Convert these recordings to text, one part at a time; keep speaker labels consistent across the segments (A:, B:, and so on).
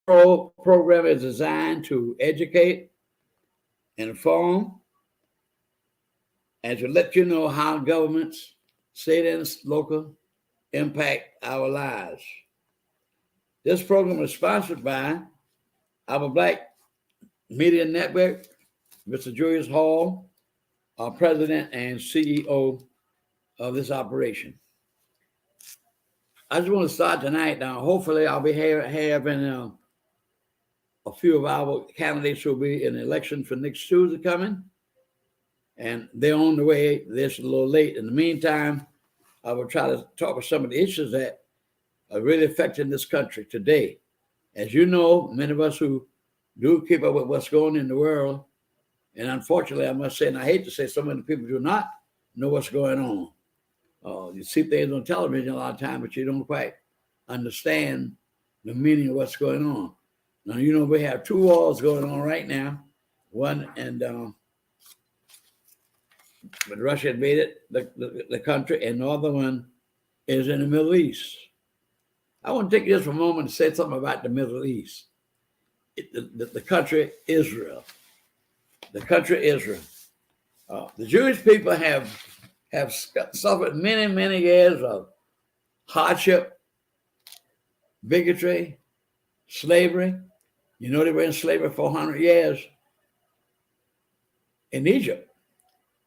A: program is designed to educate, inform, and to let you know how governments, state and local, impact our lives. This program is sponsored by our Black Media Network, Mr. Julius Hall, our president and CEO of this operation. I just want to start tonight. Now, hopefully, I'll be having a few of our candidates who will be in the election for next Tuesday coming, and they're on the way. They're a little late. In the meantime, I will try to talk about some of the issues that are really affecting this country today. As you know, many of us who do keep up with what's going on in the world, and unfortunately, I must say, and I hate to say, so many people do not know what's going on. You see things on television a lot of times, but you don't quite understand the meaning of what's going on. Now, you know, we have two wars going on right now. One, and when Russia invaded the country, and the other one is in the Middle East. I want to take just a moment to say something about the Middle East. The country Israel. The country Israel. The Jewish people have suffered many, many years of hardship, bigotry, slavery. You know, they were in slavery for 400 years in Egypt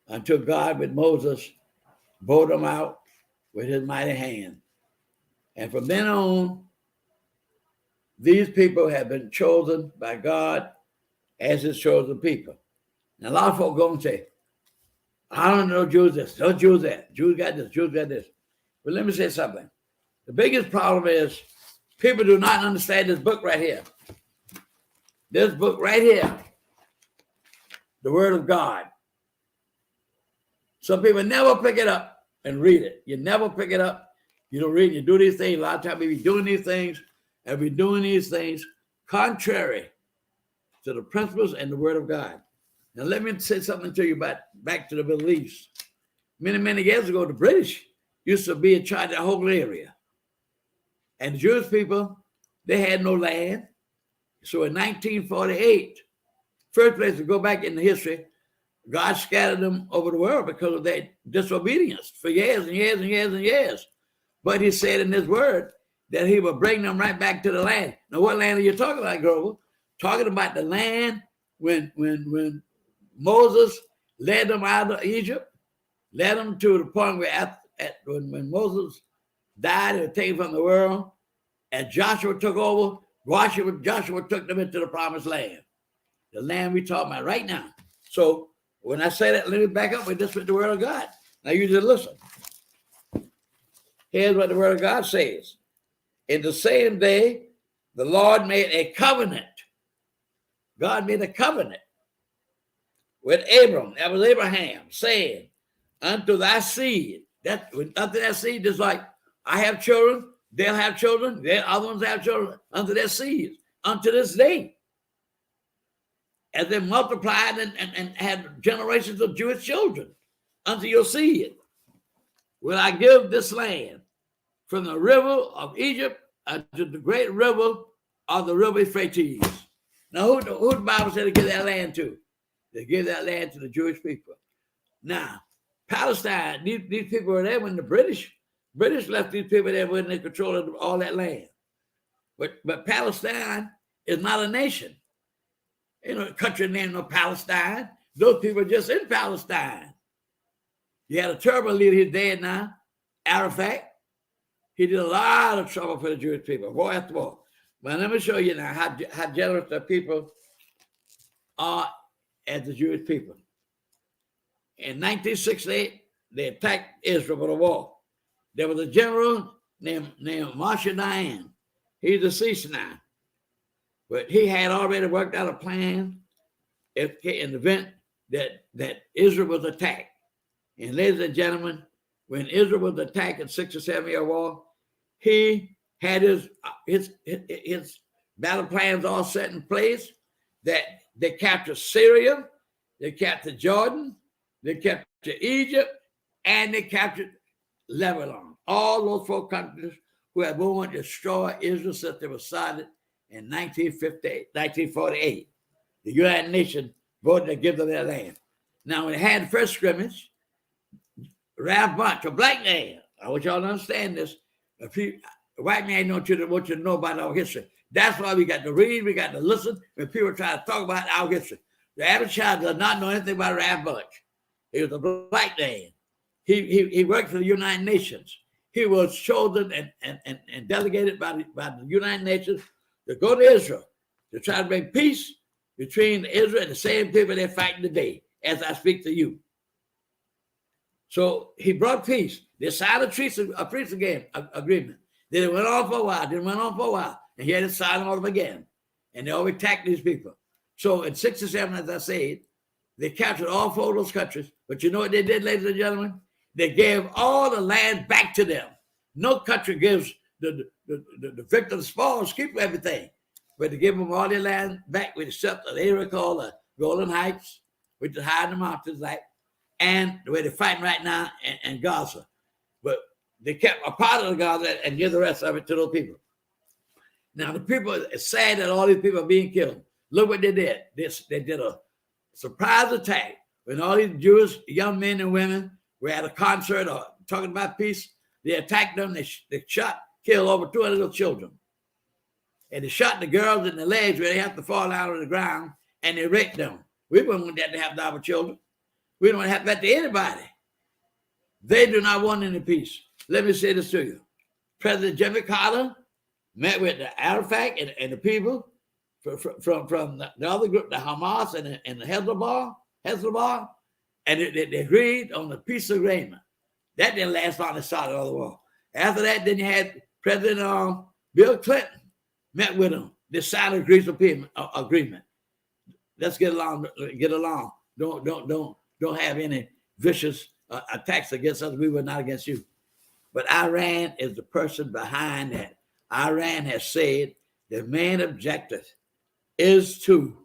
A: until God, with Moses, brought them out with his mighty hand. And from then on, these people have been chosen by God as his chosen people. Now, a lot of folks go and say, I don't know Jews this, no Jews that. Jews got this, Jews got this. But let me say something. The biggest problem is people do not understand this book right here. This book right here, the Word of God. Some people never pick it up and read it. You never pick it up. You don't read it. You do these things. A lot of times we be doing these things, and we're doing these things contrary to the principles and the Word of God. Now, let me say something to you about back to the Middle East. Many, many years ago, the British used to be in charge of the whole area. And the Jewish people, they had no land. So in 1948, first place to go back in the history, God scattered them over the world because of their disobedience for years and years and years and years. But he said in his word that he would bring them right back to the land. Now, what land are you talking about, Grover? Talking about the land when Moses led them out of Egypt, led them to the point where when Moses died and was taken from the world, and Joshua took over, Joshua took them into the promised land, the land we're talking about right now. So when I say that, let me back up with this with the Word of God. Now you just listen. Here's what the Word of God says. In the same day, the Lord made a covenant. God made a covenant with Abram, that was Abraham, saying, unto thy seed. Unto that seed is like, I have children, they'll have children, the other ones have children, unto their seed, unto this day. As they multiplied and had generations of Jewish children, unto your seed will I give this land, from the river of Egypt unto the great river of the river Euphrates. Now, who the Bible said to give that land to? They gave that land to the Jewish people. Now, Palestine, these people were there when the British left these people there when they controlled all that land. But Palestine is not a nation. You know, a country named no Palestine. Those people are just in Palestine. You had a terrible leader, he's dead now, Arafat. He did a lot of trouble for the Jewish people, war after war. But let me show you now how generous the people are as the Jewish people. In 1968, they attacked Israel with a war. There was a general named Moshe Dayan. He's deceased now. But he had already worked out a plan in the event that Israel was attacked. And ladies and gentlemen, when Israel was attacked in 6 or 7 year war, he had his battle plans all set in place. That they captured Syria, they captured Jordan, they captured Egypt, and they captured Lebanon. All those 4 countries who had wanted to destroy Israel since they were started in 1948. The United Nations voted to give them their land. Now, when they had the first scrimmage, Ralph Bunche, a black man, I want y'all to understand this. A white man want you to know about our history. That's why we got to read, we got to listen when people try to talk about our history. The average child does not know anything about Ralph Bunche. He was a black man. He worked for the United Nations. He was chosen and delegated by the United Nations to go to Israel to try to bring peace between Israel and the same people they're fighting today, as I speak to you. So he brought peace. They signed a peace agreement. Then it went on for a while. And he had to sign all of them again. And they always attacked these people. So in 67, as I said, they captured all 4 of those countries. But you know what they did, ladies and gentlemen? They gave all the land back to them. No country gives the victims spoils, keep everything. But they give them all their land back, except an area called the Golden Heights, which is high in the mountains, like, and the way they're fighting right now in Gaza. But they kept a part of the Gaza and give the rest of it to those people. Now, the people, it's sad that all these people are being killed. Look what they did. They did a surprise attack when all these Jewish young men and women were at a concert or talking about peace. They attacked them. They shot, killed over 200 little children. And they shot the girls in the legs where they have to fall out of the ground, and they raped them. We wouldn't want that to happen to our children. We don't want to happen that to anybody. They do not want any peace. Let me say this to you. President Jimmy Carter met with the Arafat and the people from the other group, the Hamas and the Hezbollah, and they agreed on the peace agreement. That didn't last long. They started another war. After that, then you had President Bill Clinton met with them. They signed a peace agreement. Let's get along. Don't have any vicious attacks against us. We were not against you. But Iran is the person behind that. Iran has said the main objective is to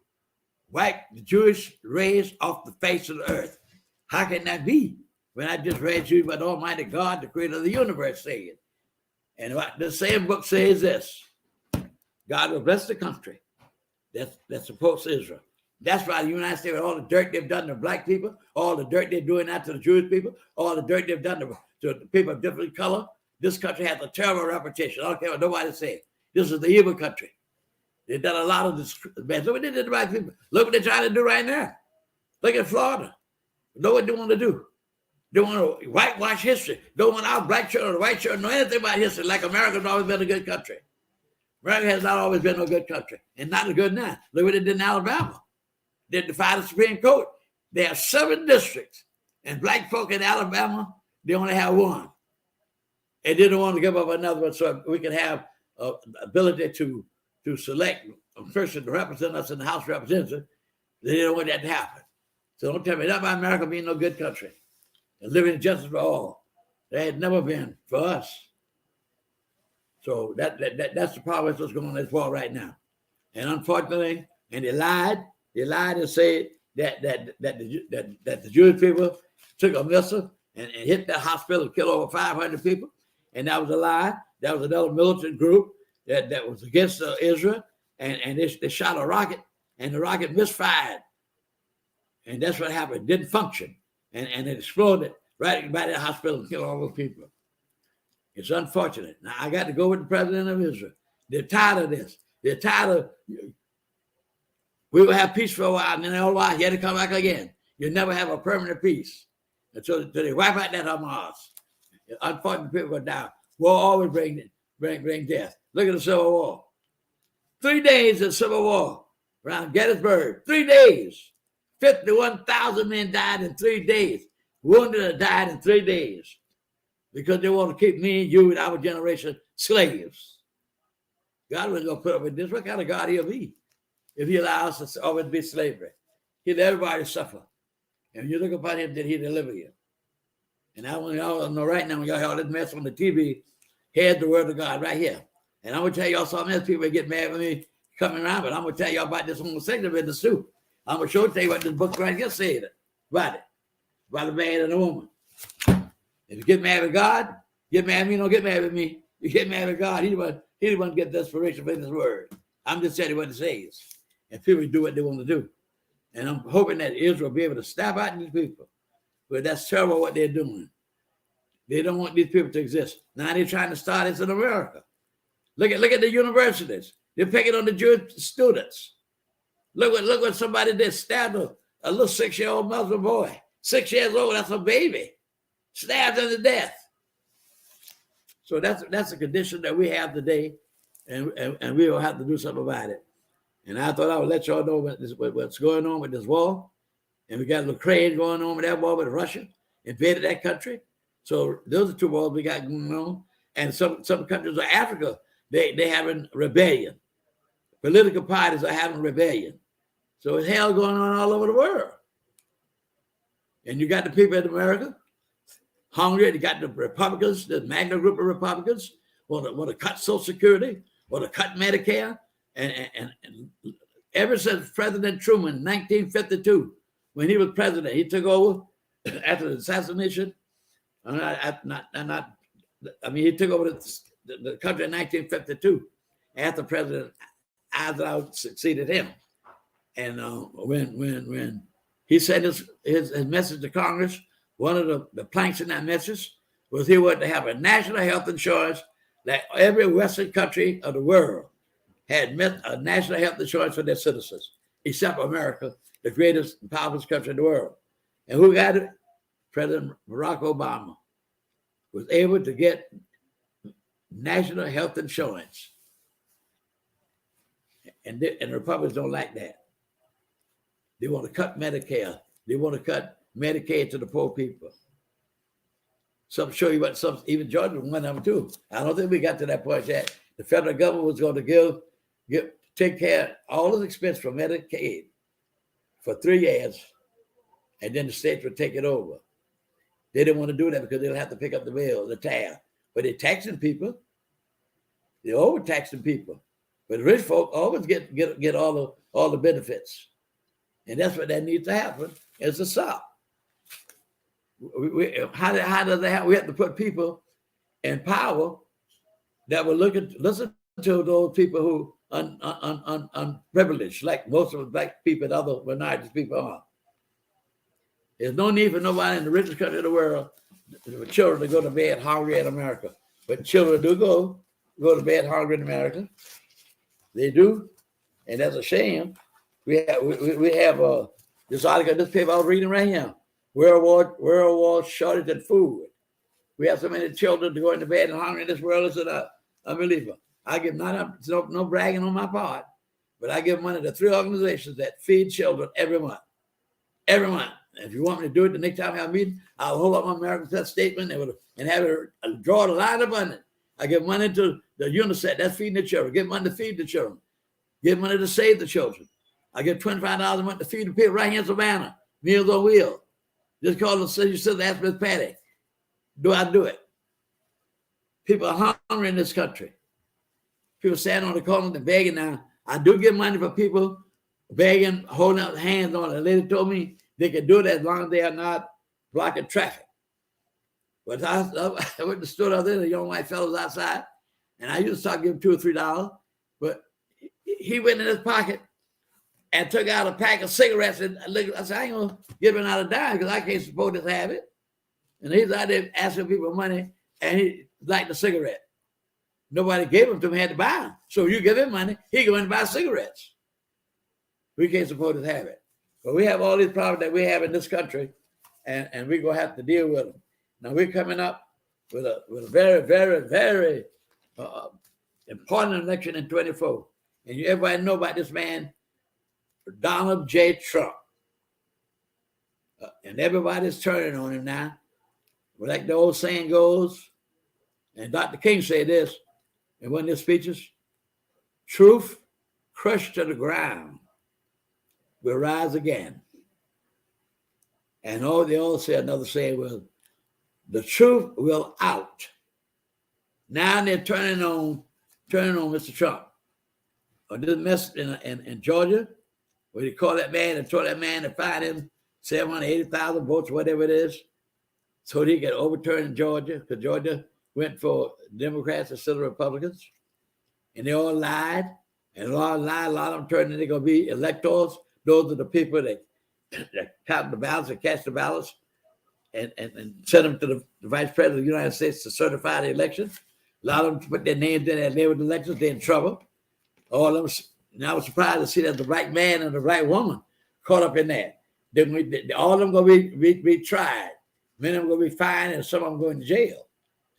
A: wipe the Jewish race off the face of the earth. How can that be? When I just read you what Almighty God, the creator of the universe, said. And what the same book says this: God will bless the country that supports Israel. That's why the United States, with all the dirt they've done to black people, all the dirt they're doing now to the Jewish people, all the dirt they've done to the people of different color, this country has a terrible reputation. I don't care what nobody says. This is the evil country. They've done a lot of this bad. Look what they did to white people. Look what they're trying to do right now. Look at Florida. Know what they want to do. They want to whitewash history. Don't want our black children or white children know anything about history, like America's always been a good country. America has not always been a good country, and not as good now. Look what they did in Alabama. They defied the Supreme Court. They have 7 districts, and black folk in Alabama, they only have 1. And they don't want to give up another one so we can have ability to select a person to represent us in the House of Representatives. They don't want that to happen. So don't tell me that about America being no good country and living in justice for all. That had never been for us. So that's the problem with what's going on in this war right now. And unfortunately, and they lied and said that the Jewish people took a missile and hit that hospital and killed over 500 people. And that was a lie. That was another militant group that was against Israel. And they shot a rocket, and the rocket misfired. And that's what happened. It didn't function. And it exploded right by the hospital and killed all those people. It's unfortunate. Now, I got to go with the president of Israel. They're tired of this. They're tired of, we will have peace for a while, and then all while, you had to come back again. You'll never have a permanent peace. And so they wipe out that Hamas. Unfortunate people go down. War always bring death. Look at the Civil War. 3 days of Civil War around Gettysburg. 3 days. 51,000 men died in 3 days. Wounded or died in 3 days. Because they want to keep me and you and our generation slaves. God wasn't going to put up with this. What kind of God he'll be if he allows us to always be slavery? He'll let everybody suffer. And when you look upon him, then he'll deliver you. And I want y'all to know right now, when y'all hear all this mess on the TV, here's the word of God right here. And I'm going to tell y'all something else. People get mad with me coming around, but I'm going to tell y'all about this homosexual business too. I'm going to tell you what this book right here said about it. About a man and a woman. If you get mad with God, get mad at me, don't get mad with me. You get mad with God, he the one get the inspiration for this word. I'm just telling you what it says. And people do what they want to do. And I'm hoping that Israel will be able to stamp out these people. But that's terrible what they're doing. They don't want these people to exist. Now they're trying to start this in America. Look at the universities. They're picking on the Jewish students. Look what somebody did. Stabbed a little 6-year-old Muslim boy. 6 years old, that's a baby. Stabbed him to death. So that's the condition that we have today, and we will have to do something about it. And I thought I would let y'all know what's going on with this war. And we got Ukraine going on with that war with Russia, invaded that country. So those are two wars we got going on. And some countries of Africa, they having rebellion. Political parties are having rebellion. So it's hell going on all over the world. And you got the people in America hungry. You got the Republicans, the Magna group of Republicans, want to cut Social Security, want to cut Medicare. And ever since President Truman in 1952, when he was president, he took over after the assassination. He took over the country in 1952 after President Eisenhower succeeded him. And when he sent his message to Congress, one of the planks in that message was he wanted to have a national health insurance that every Western country of the world had a national health insurance for their citizens, except America, the greatest and powerful country in the world. And who got it? President Barack Obama was able to get national health insurance. And the Republicans don't like that. They want to cut Medicare. They want to cut Medicaid to the poor people. Some show you what even Georgia was one of them too. I don't think we got to that point yet. The federal government was going to take care of all the expense for Medicaid for 3 years, and then the states would take it over. They didn't want to do that because they'll have to pick up the bill, the tab. But they're taxing people. They're overtaxing people. But the rich folk always get all the benefits. And that's what that needs to happen, is to stop. How does that happen? We have to put people in power that will listen to those people who are unprivileged, like most of the black people and other minorities people are. There's no need for nobody in the richest country in the world for children to go to bed hungry in America. But children do go to bed hungry in America. They do, and that's a shame. We have this article, this paper I was reading right here. World War shortage in food. We have so many children going to bed and hungry in this world. It's unbelievable. I give no bragging on my part, but I give money to 3 organizations that feed children every month. Every month. If you want me to do it the next time I have a meeting, I'll hold up my American Test statement and have it draw the line up on it. I give money to the UNICEF, that's feeding the children. Give money to feed the children. Give money to save the children. I give $25 a month to feed the people right here in Savannah, Meals on Wheels. Just call the city sister, ask Miss Patty, do I do it? People are hungry in this country. People standing on the corner and begging now. I do give money for people begging, holding out hands on it. The lady told me they can do it as long as they are not blocking traffic. But I went to the store the other day, the young white fellows outside, and I used to start giving $2 or $3, but he went in his pocket and took out a pack of cigarettes. And I said, I ain't gonna give him out a dime because I can't support this habit. And he's out there asking people money, and he liked the cigarette. Nobody gave him to him, had to buy them. So you give him money, he go in and buy cigarettes. We can't support this habit. But we have all these problems that we have in this country, and we're gonna have to deal with them. Now we're coming up with a very, very, very important election in 24. And everybody know about this man, Donald J. Trump. And everybody's turning on him now. But like the old saying goes, and Dr. King said this in one of his speeches, truth crushed to the ground will rise again. And they all say another saying was, the truth will out. Now they're turning on Mr. Trump. Or this mess in Georgia, where they call that man and told that man to find him 780,000 votes, whatever it is, so he could overturn Georgia, because Georgia went for Democrats instead of Republicans. And they all lied. And a lot of them turn they're going to be electors. Those are the people that count the ballots and cast the ballots and send them to the vice president of the United States to certify the election. A lot of them put their names in there and they were the elections, they're in trouble. All of them, and I was surprised to see that the black man and the black woman caught up in that. All of them going to be tried. Many of them going to be fined and some of them going to jail.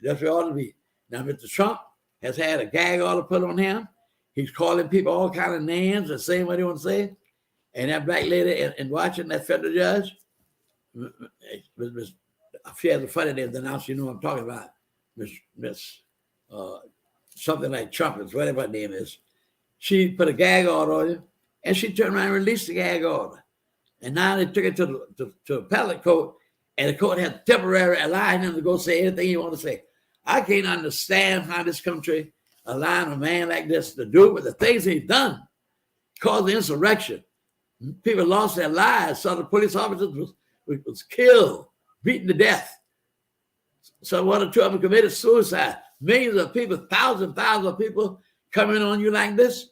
A: That's where it ought to be. Now, Mr. Trump has had a gag order put on him. He's calling people all kinds of names and saying what he wants to say. And that black lady in Washington, that federal judge, she has a funny name, then now you know what I'm talking about. Miss something like Trumpets, whatever her name is. She put a gag order on him, and she turned around and released the gag order. And now they took it to the appellate court, and the court had temporarily allowed him to go say anything he wanted to say. I can't understand how this country allowed a man like this to do it with the things he's done, caused the insurrection. People lost their lives. Some of the police officers was killed, beaten to death. So one or two of them committed suicide. Millions of people, thousands of people coming on you like this.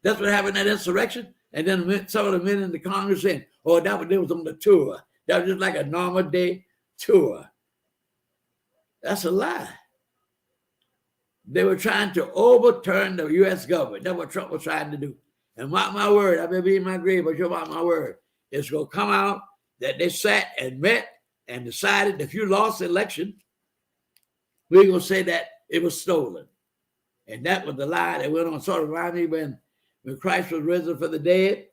A: That's what happened at insurrection. And then some of the men in the Congress saying, oh, that was on the tour. That was just like a normal day tour. That's a lie. They were trying to overturn the U.S. government. That's what Trump was trying to do. And mark my word, I may be in my grave, but you mark my word, it's going to come out that they sat and met and decided if you lost the election, we're going to say that it was stolen. And that was the lie that went on. Sort of remind me when Christ was risen from the dead.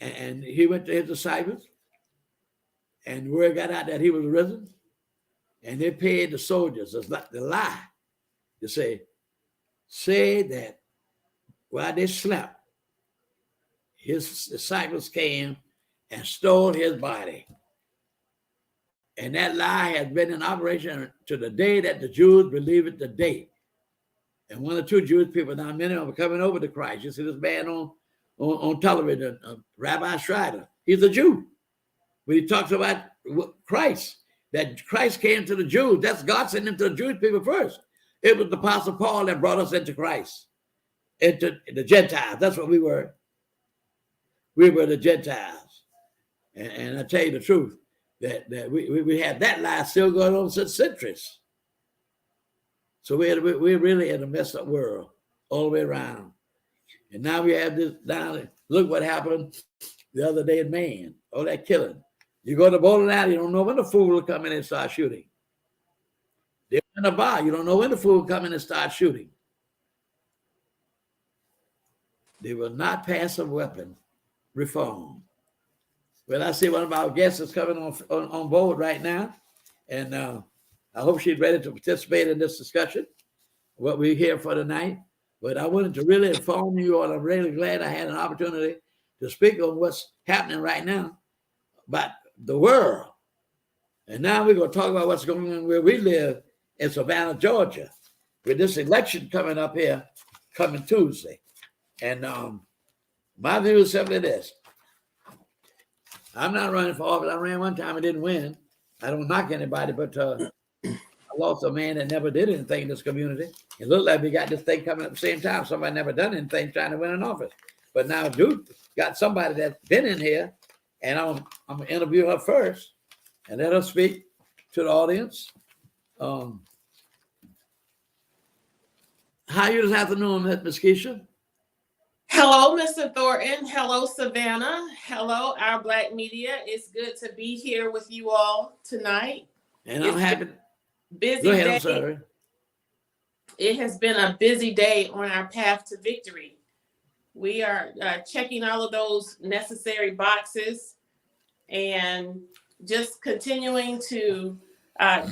A: And he went to his disciples. And the word got out that he was risen. And they paid the soldiers the lie to say that while they slept, his disciples came and stole his body. And that lie has been in operation to the day that the Jews believe it today. And one or two Jewish people, now many of them are coming over to Christ. You see this man on television, Rabbi Schreider. He's a Jew. But he talks about Christ, that Christ came to the Jews. That's God sent him to the Jewish people first. It was the Apostle Paul that brought us into Christ, into the Gentiles. That's what we were. We were the Gentiles. And I tell you the truth, that we had that lie still going on since centuries. So we're really in a messed up world all the way around. And now we have this down. Look what happened the other day in Maine. All that killing. You go to bowling alley, you don't know when the fool will come in and start shooting. They're in a bar, you don't know when the fool will come in and start shooting. They will not pass a weapon reform. Well, I see one of our guests is coming on board right now, and I hope she's ready to participate in this discussion, what we're here for tonight. But I wanted to really inform you all. I'm really glad I had an opportunity to speak on what's happening right now about the world. And now we're going to talk about what's going on where we live in Savannah, Georgia, with this election coming up here, coming Tuesday. And my view is simply this. I'm not running for office. I ran one time and didn't win. I don't knock anybody, but I lost a man that never did anything in this community. It looked like we got this thing coming at the same time. Somebody never done anything trying to win an office. But now dude got somebody that's been in here, and I'm going to interview her first and let her speak to the audience. How are you this afternoon, Ms. Keisha?
B: Hello, Mr. Thornton. Hello, Savannah. Hello, our Black media. It's good to be here with you all tonight.
A: And I'm happy.
B: Busy
A: Go ahead,
B: day.
A: I'm sorry.
B: It has been a busy day on our path to victory. We are checking all of those necessary boxes and just continuing to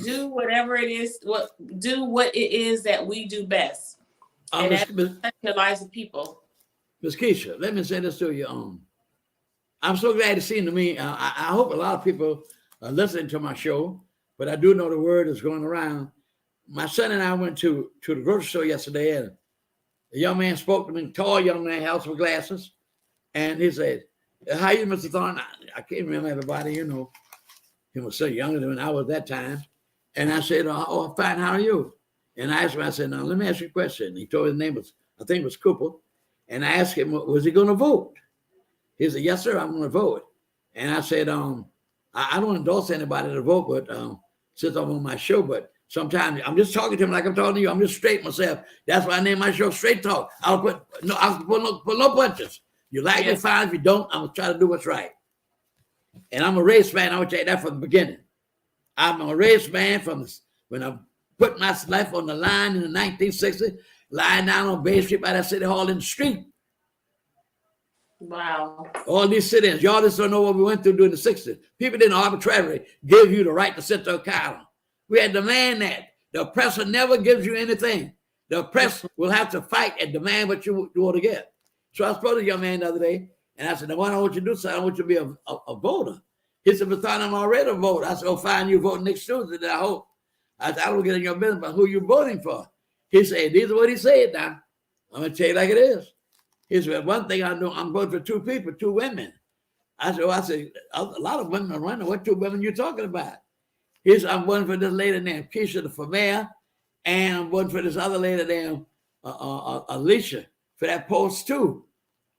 B: do whatever it is, what it is that we do best. And that's the lives of people.
A: Ms. Keisha, let me say this to you. I'm so glad to see you. I hope a lot of people are listening to my show, but I do know the word is going around. My son and I went to the grocery store yesterday, and a young man spoke to me, tall young man, house with glasses, and he said, "How are you, Mr. Thornton?" I can't remember everybody, you know. He was so younger than I was that time. And I said, "Oh, fine, how are you?" And I asked him, I said, now, let me ask you a question. He told me his name was, I think it was Cooper. And I asked him, was he going to vote? He said, yes, sir, I'm going to vote. And I said, I don't endorse anybody to vote, but since I'm on my show, but sometimes I'm just talking to him like I'm talking to you. I'm just straight myself. That's why I named my show Straight Talk. I'll put no punches. You like me, fine. If you don't, I'm going to try to do what's right. And I'm a race man. I would tell you that from the beginning. I'm a race man from when I put my life on the line in the 1960s, lying down on Bay Street by that City Hall in the street.
B: Wow.
A: All these sit-ins. Y'all just don't know what we went through during the 60s. People didn't arbitrarily give you the right to sit to a column. We had to demand that. The oppressor never gives you anything. The oppressor will have to fight and demand what you want to get. So I spoke to a young man the other day, and I said, now what I want you to do, son, I want you to be a voter. He said, but son, I'm already a voter. I said, oh, fine, you vote next Tuesday, then I hope. I said, I don't get in your business about who you voting for. He said, these are what he said now. I'm going to tell you like it is. He said, one thing I know, I'm voting for two people, two women. I said, a lot of women are running. What two women you talking about? He said, I'm voting for this lady named Keisha for mayor, and I'm voting for this other lady named Alicia for that post too.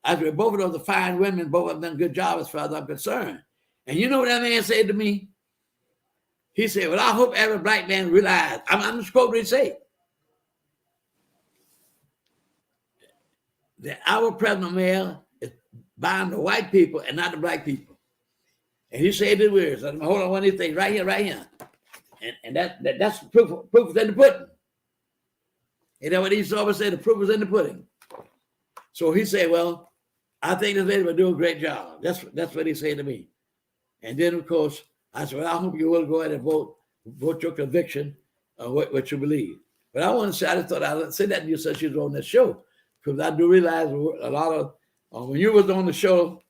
A: I said, both of those are fine women. Both of them done a good job as far as I'm concerned. And you know what that man said to me? He said, well, I hope every black man realize, I'm just quoting what he said, that our present mayor is buying the white people and not the black people. And he said the words, hold on, one of these things right here. And that's proof is in the pudding. You know what he always said, the proof is in the pudding. So he said, well, I think this lady will do a great job. That's what he said to me. And then, of course, I said, well, I hope you will go ahead and vote your conviction on what you believe. But I want to say, I just thought I'd say that to you since you was on this show, because I do realize a lot of, when you was on the show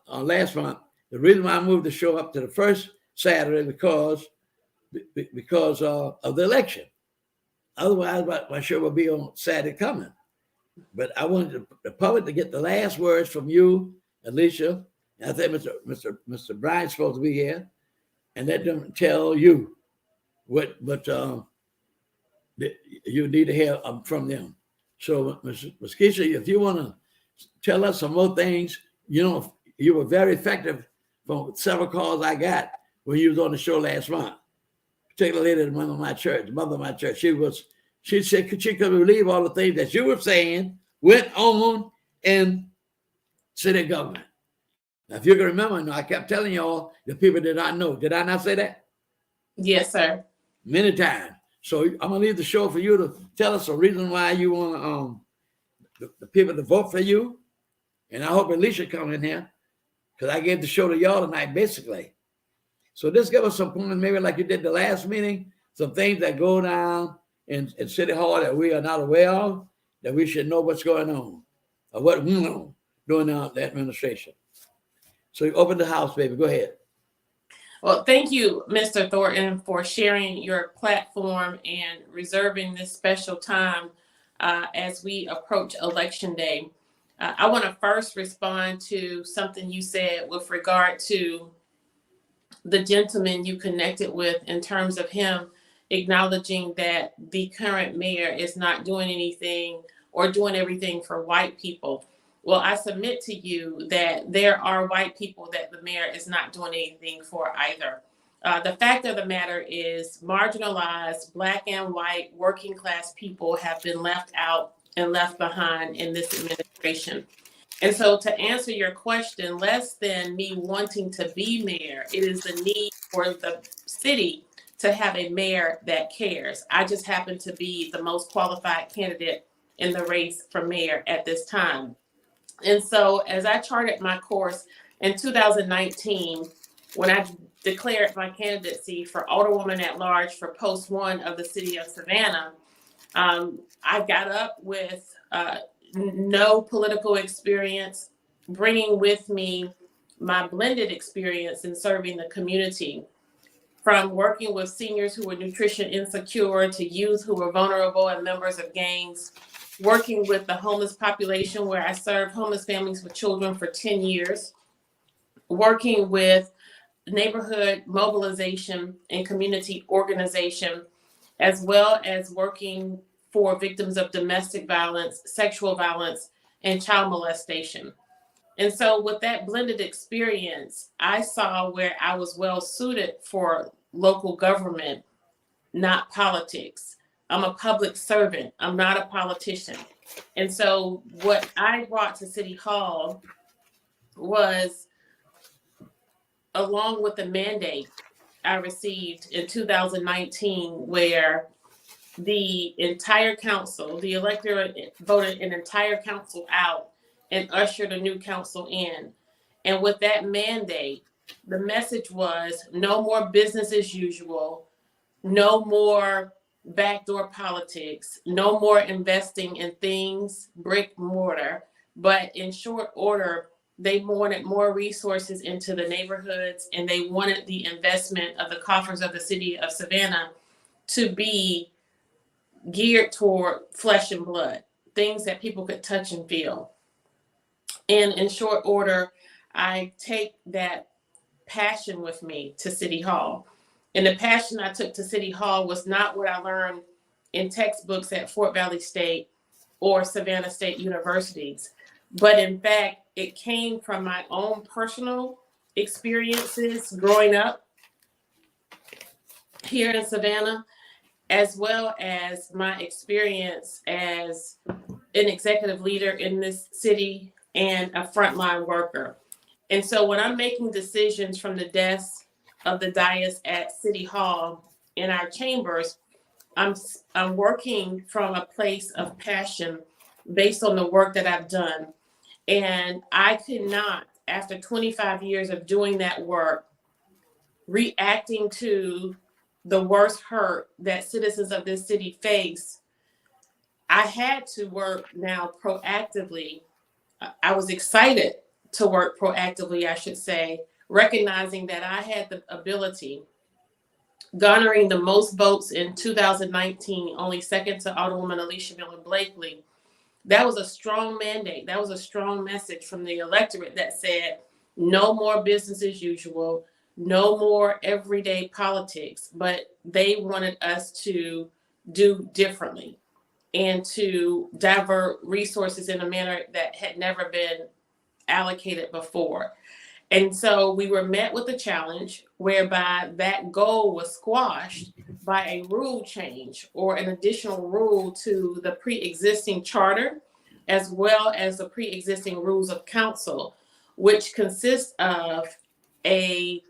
A: last month, the reason why I moved the show up to the first Saturday because of the election. Otherwise, my show would be on Saturday coming. But I wanted the public to get the last words from you, Alicia. And I think Mr. Bryant's supposed to be here, and let them tell you what you need to hear from them. So, Ms. Keisha, if you want to tell us some more things, you were very effective from several calls I got when you was on the show last month. Particularly the mother of my church. She said she couldn't believe all the things that you were saying went on in city government. Now, if you can remember, I kept telling y'all the people did not know. Did I not say that?
B: Yes, sir.
A: Many times. So I'm gonna leave the show for you to tell us the reason why you want the people to vote for you. And I hope Alicia come in here, because I gave the show to y'all tonight, basically. So just give us some points, maybe like you did the last meeting, some things that go down in City Hall that we are not aware of, that we should know what's going on, or what we know during the administration. So you open the house, baby. Go ahead.
B: Well, thank you, Mr. Thornton, for sharing your platform and reserving this special time as we approach Election Day. I want to first respond to something you said with regard to the gentleman you connected with in terms of him acknowledging that the current mayor is not doing anything or doing everything for white people. Well, I submit to you that there are white people that the mayor is not doing anything for either. The fact of the matter is marginalized Black and white working class people have been left out and left behind in this administration. And so to answer your question, less than me wanting to be mayor, it is the need for the city to have a mayor that cares. I just happen to be the most qualified candidate in the race for mayor at this time. And so as I charted my course in 2019, when I declared my candidacy for Alderwoman at Large for post 1 of the city of Savannah, I got up with no political experience, bringing with me my blended experience in serving the community, from working with seniors who were nutrition insecure to youth who were vulnerable and members of gangs, working with the homeless population where I served homeless families with children for 10 years, working with neighborhood mobilization and community organization, as well as working for victims of domestic violence, sexual violence, and child molestation. And so with that blended experience, I saw where I was well suited for local government, not politics. I'm a public servant. I'm not a politician. And so what I brought to City Hall was, along with the mandate I received in 2019, where the entire council, the electorate voted an entire council out and ushered a new council in. And with that mandate, the message was no more business as usual, no more backdoor politics, no more investing in things, brick mortar, but in short order, they wanted more resources into the neighborhoods, and they wanted the investment of the coffers of the city of Savannah to be geared toward flesh and blood, things that people could touch and feel. And in short order, I take that passion with me to City Hall. And the passion I took to City Hall was not what I learned in textbooks at Fort Valley State or Savannah State Universities, but in fact, it came from my own personal experiences growing up here in Savannah, as well as my experience as an executive leader in this city and a frontline worker. And so when I'm making decisions from the desk of the dais at City Hall in our chambers, I'm working from a place of passion based on the work that I've done. And I could not, after 25 years of doing that work, reacting to the worst hurt that citizens of this city face, I had to work now proactively. I was excited to work proactively, I should say, recognizing that I had the ability, garnering the most votes in 2019, only second to Alderwoman Alicia Miller Blakely. That was a strong mandate. That was a strong message from the electorate that said, no more business as usual, no more everyday politics, but they wanted us to do differently and to divert resources in a manner that had never been allocated before. And so we were met with a challenge whereby that goal was squashed by a rule change or an additional rule to the pre-existing charter, as well as the pre-existing rules of council, which consist of a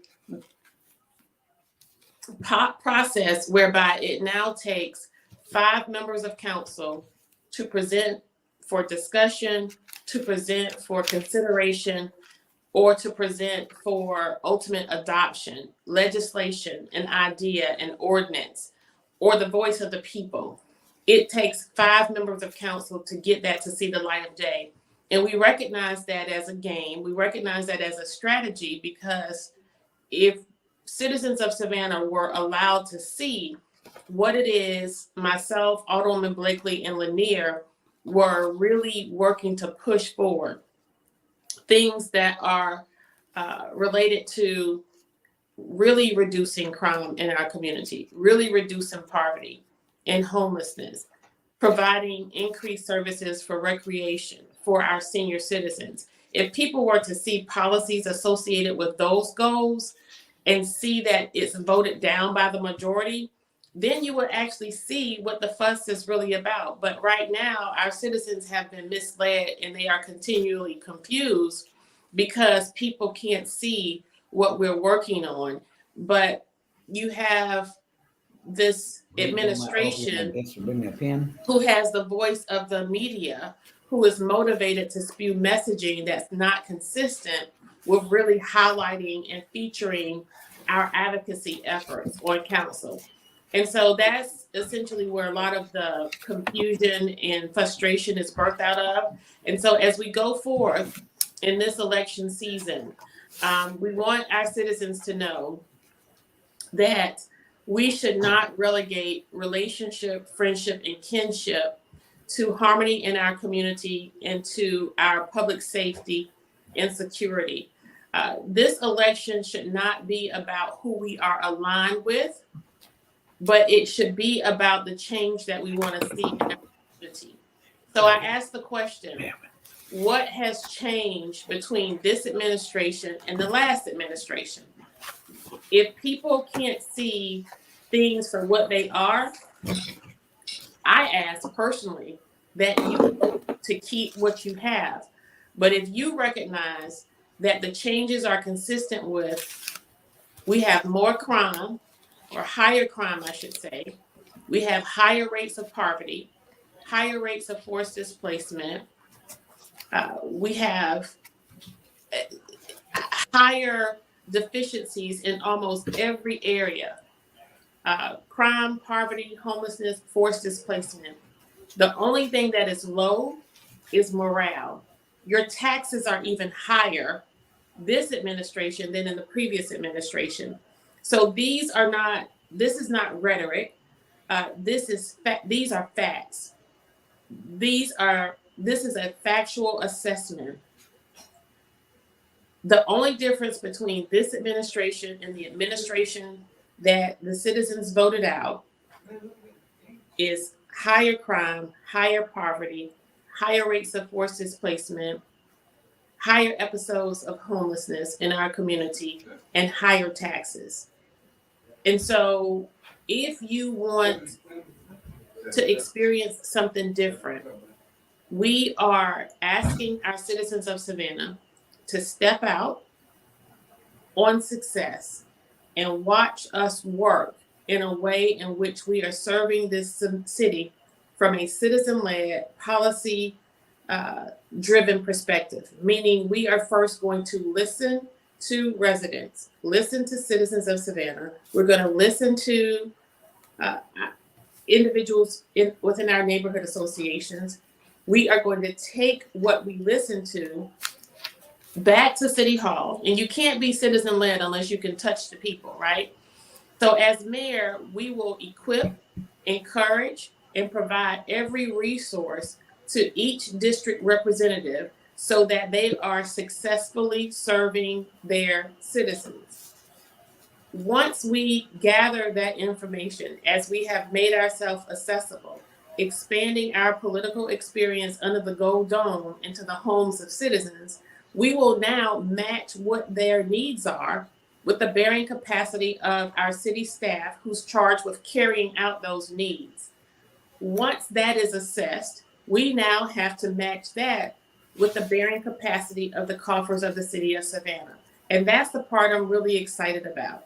B: process whereby it now takes 5 members of council to present for discussion, to present for consideration, or to present for ultimate adoption, legislation, an idea, an ordinance, or the voice of the people. It takes 5 members of council to get that to see the light of day. And we recognize that as a game. We recognize that as a strategy, because if citizens of Savannah were allowed to see what it is myself, Alderwoman Blakely, and Lanier were really working to push forward, things that are related to really reducing crime in our community, really reducing poverty and homelessness, providing increased services for recreation for our senior citizens. If people were to see policies associated with those goals and see that it's voted down by the majority, then you would actually see what the fuss is really about. But right now, our citizens have been misled and they are continually confused because people can't see what we're working on. But you have this administration who has the voice of the media, who is motivated to spew messaging that's not consistent with really highlighting and featuring our advocacy efforts on council. And so that's essentially where a lot of the confusion and frustration is birthed out of. And so as we go forth in this election season, we want our citizens to know that we should not relegate relationship, friendship, and kinship to harmony in our community and to our public safety and security. This election should not be about who we are aligned with, but it should be about the change that we want to see in our community. So I asked the question, what has changed between this administration and the last administration? If people can't see things for what they are, I ask personally that you vote to keep what you have. But if you recognize that the changes are consistent with, we have more crime, or higher crime, I should say, we have higher rates of poverty, higher rates of forced displacement, we have higher deficiencies in almost every area. Crime, poverty, homelessness, forced displacement. The only thing that is low is morale. Your taxes are even higher this administration than in the previous administration. So this is not rhetoric. These are facts. This is a factual assessment. The only difference between this administration and the administration that the citizens voted out is higher crime, higher poverty, higher rates of forced displacement, higher episodes of homelessness in our community, and higher taxes. And so if you want to experience something different, we are asking our citizens of Savannah to step out on success and watch us work in a way in which we are serving this city from a citizen-led, policy-driven perspective, meaning we are first going to listen to residents, listen to citizens of Savannah. We're going to listen to individuals within our neighborhood associations. We are going to take what we listen to back to City Hall, and you can't be citizen-led unless you can touch the people, right? So as mayor, we will equip, encourage, and provide every resource to each district representative so that they are successfully serving their citizens. Once we gather that information, as we have made ourselves accessible, expanding our political experience under the Gold Dome into the homes of citizens, we will now match what their needs are with the bearing capacity of our city staff who's charged with carrying out those needs. Once that is assessed, we now have to match that with the bearing capacity of the coffers of the city of Savannah. And that's the part I'm really excited about.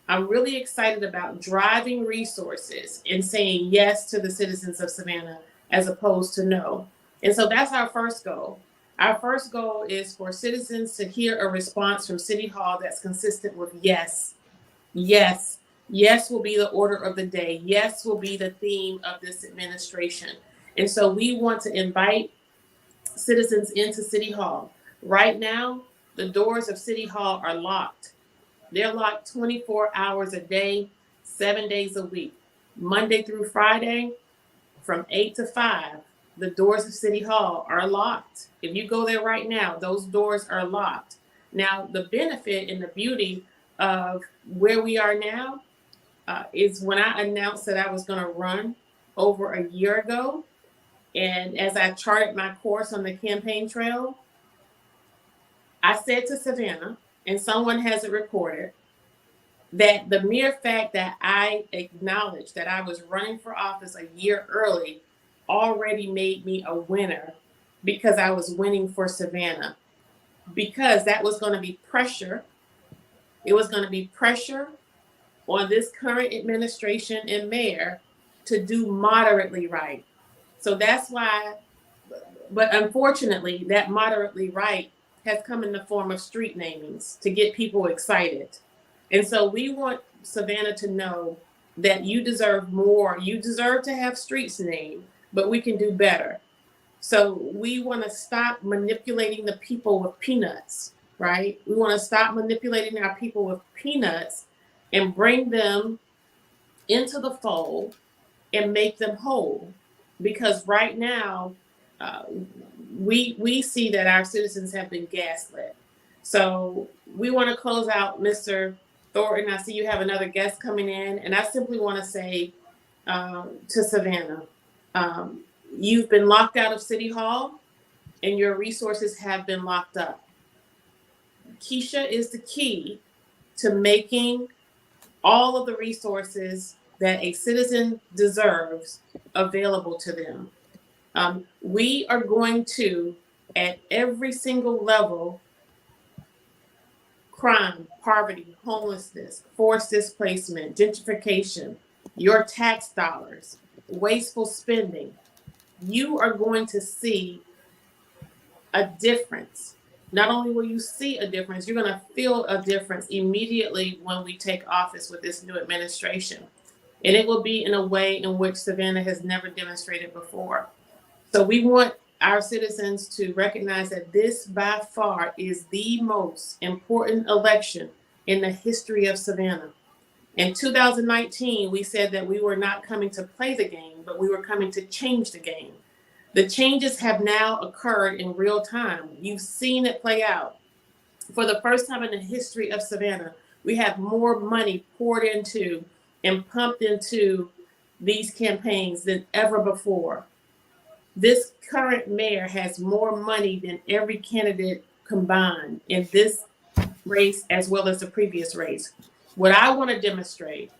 B: I'm really excited about driving resources and saying yes to the citizens of Savannah as opposed to no. And so that's our first goal. Our first goal is for citizens to hear a response from City Hall that's consistent with yes. Yes. Yes will be the order of the day. Yes will be the theme of this administration. And so we want to invite citizens into City Hall. Right now, the doors of City Hall are locked. They're locked 24 hours a day, 7 days a week. Monday through Friday, from 8 to 5. The doors of City Hall are locked. If you go there right now, those doors are locked. Now, the benefit and the beauty of where we are now is when I announced that I was going to run over a year ago, and as I charted my course on the campaign trail, I said to Savannah, and someone has it recorded, that the mere fact that I acknowledged that I was running for office a year early already made me a winner because I was winning for Savannah. Because that was going to be pressure. It was going to be pressure on this current administration and mayor to do moderately right. So that's why, but unfortunately, that moderately right has come in the form of street namings to get people excited. And so we want Savannah to know that you deserve more. You deserve to have streets named, but we can do better. So we want to stop manipulating the people with peanuts, right? We want to stop manipulating our people with peanuts and bring them into the fold and make them whole. Because right now, we see that our citizens have been gaslit. So we want to close out Mr. Thornton, I see you have another guest coming in, and I simply want to say to Savannah, you've been locked out of City Hall, and your resources have been locked up. Keisha is the key to making all of the resources that a citizen deserves available to them. We are going to, at every single level, crime, poverty, homelessness, forced displacement, gentrification, your tax dollars, wasteful spending, you are going to see a difference. Not only will you see a difference, you're going to feel a difference immediately when we take office with this new administration. And it will be in a way in which Savannah has never demonstrated before. So we want our citizens to recognize that this by far is the most important election in the history of Savannah. In 2019, we said that we were not coming to play the game, but we were coming to change the game. The changes have now occurred in real time. You've seen it play out. For the first time in the history of Savannah, we have more money poured into and pumped into these campaigns than ever before. This current mayor has more money than every candidate combined in this race as well as the previous race. What I want to demonstrate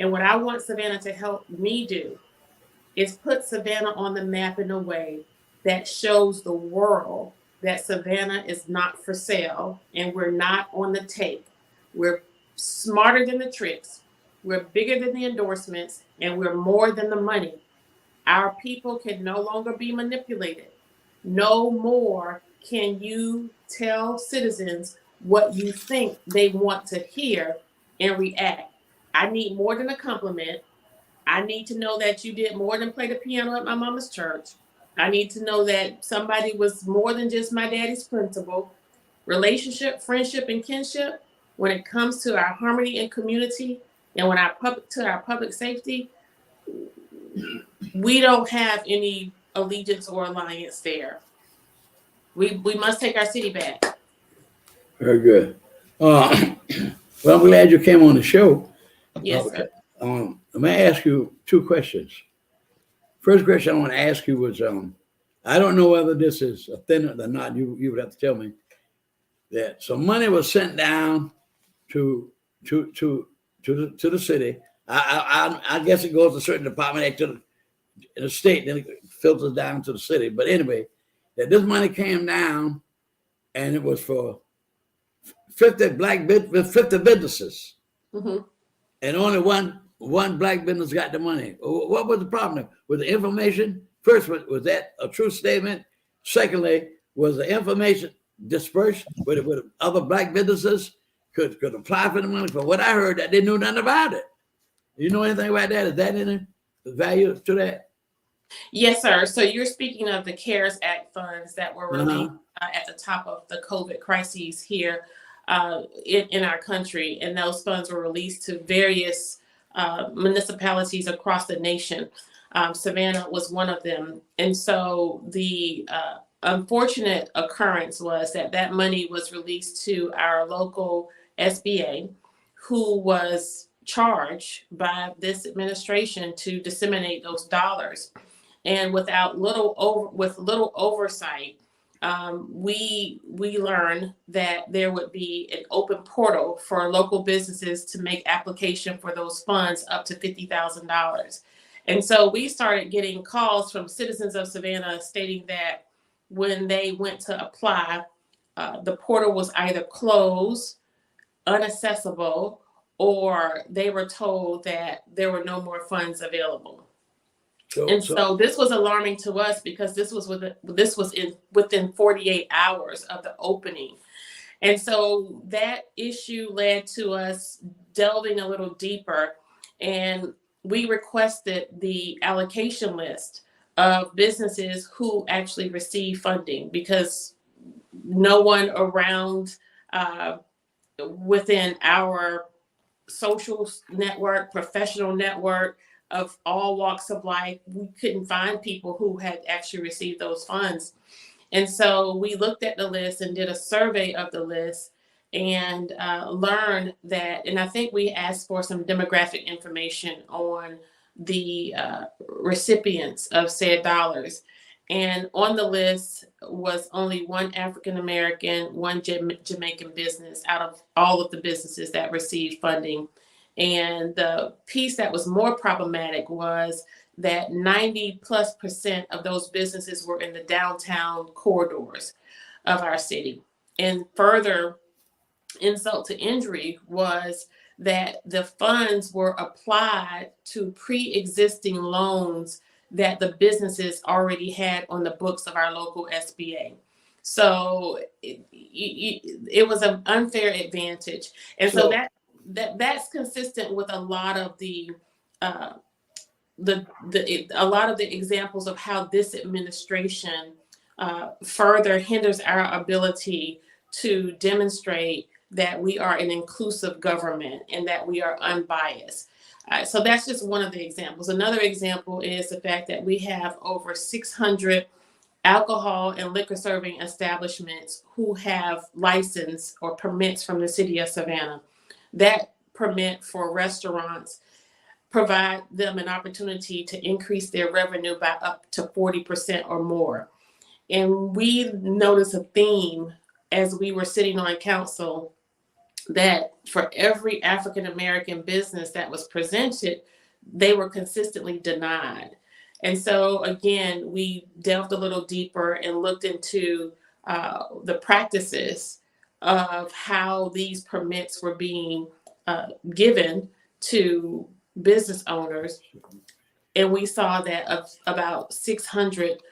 B: and what I want Savannah to help me do is put Savannah on the map in a way that shows the world that Savannah is not for sale and we're not on the take. We're smarter than the tricks. We're bigger than the endorsements, and we're more than the money. Our people can no longer be manipulated. No more can you tell citizens what you think they want to hear and react. I need more than a compliment. I need to know that you did more than play the piano at my mama's church. I need to know that somebody was more than just my daddy's principal. Relationship, friendship, and kinship, when it comes to our harmony and community, and when our public safety, we don't have any allegiance or alliance there. We must take our city back.
A: Very good. Well, I'm glad you came on the show.
B: Yes, sir.
A: Let me ask you two questions. First question I want to ask you was, I don't know whether this is authentic or not. You would have to tell me that some money was sent down to the city. I guess it goes to a certain department in the state, then it filters down to the city. But anyway, that this money came down, and it was for 50 businesses,
B: Mm-hmm.
A: and only one black business got the money. What was the problem with the information? First, was that a true statement? Secondly, was the information dispersed with other black businesses could apply for the money? From what I heard, that they knew nothing about it. You know anything about that? Is that any value to that?
B: Yes, sir. So you're speaking of the CARES Act funds that were released at the top of the COVID crises here in our country. And those funds were released to various municipalities across the nation. Savannah was one of them. And so the unfortunate occurrence was that money was released to our local SBA, who was charged by this administration to disseminate those dollars. And with little oversight, we learned that there would be an open portal for local businesses to make application for those funds up to $50,000. And so we started getting calls from citizens of Savannah stating that when they went to apply, the portal was either closed, inaccessible, or they were told that there were no more funds available. So this was alarming to us because this was within 48 hours of the opening. And so that issue led to us delving a little deeper, and we requested the allocation list of businesses who actually receive funding, because no one around within our social network, professional network of all walks of life, we couldn't find people who had actually received those funds. And so we looked at the list and did a survey of the list, and learned that, and I think we asked for some demographic information on the recipients of said dollars. And on the list was only one African American, one Jamaican business out of all of the businesses that received funding. And the piece that was more problematic was that 90+% of those businesses were in the downtown corridors of our city. And further insult to injury was that the funds were applied to pre-existing loans that the businesses already had on the books of our local SBA. So it was an unfair advantage. And so that's consistent with a lot of the a lot of the examples of how this administration further hinders our ability to demonstrate that we are an inclusive government and that we are unbiased. So that's just one of the examples. Another example is the fact that we have over 600 alcohol and liquor serving establishments who have license or permits from the city of Savannah. That permit for restaurants provide them an opportunity to increase their revenue by up to 40% or more. And we noticed a theme as we were sitting on council that for every African American business that was presented, they were consistently denied. And so again, we delved a little deeper and looked into the practices of how these permits were being given to business owners. And we saw that of about 600,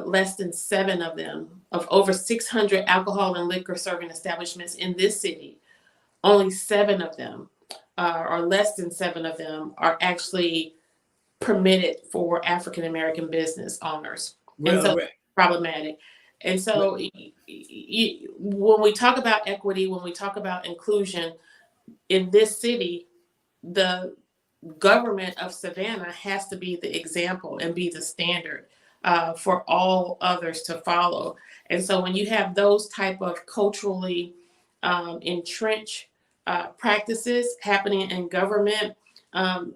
B: less than 7 of them, of over 600 alcohol and liquor serving establishments in this city, only 7 of them, or less than 7 of them, are actually permitted for African American business owners. And so problematic. And so when we talk about equity, when we talk about inclusion in this city, the government of Savannah has to be the example and be the standard for all others to follow. And so when you have those type of culturally entrenched practices happening in government,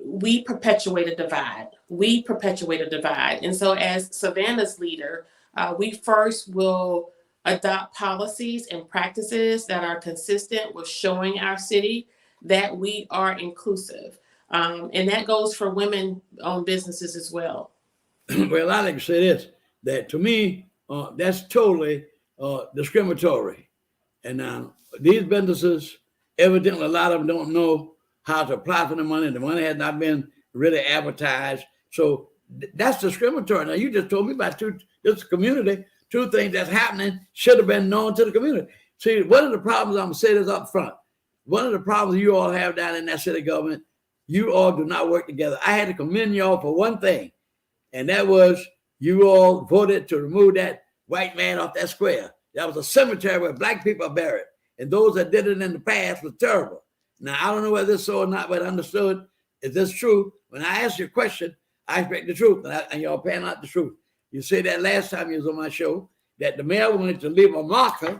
B: we perpetuate a divide. And so as Savannah's leader, we first will adopt policies and practices that are consistent with showing our city that we are inclusive. And that goes for women-owned businesses as well.
A: Well, I like to say this, that to me, that's totally discriminatory. And these businesses, evidently a lot of them don't know how to apply for the money. The money has not been really advertised. So that's discriminatory. Now, you just told me about this community, 2 things that's happening should have been known to the community. See, one of the problems, I'm going to say this up front, one of the problems you all have down in that city government, you all do not work together. I had to commend you all for one thing, and that was you all voted to remove that white man off that square. That was a cemetery where black people are buried, and those that did it in the past was terrible. Now, I don't know whether this is so or not, but I understood, is this true? When I ask you a question, I expect the truth, and y'all pan out the truth. You said that last time you was on my show, that the mayor wanted to leave a marker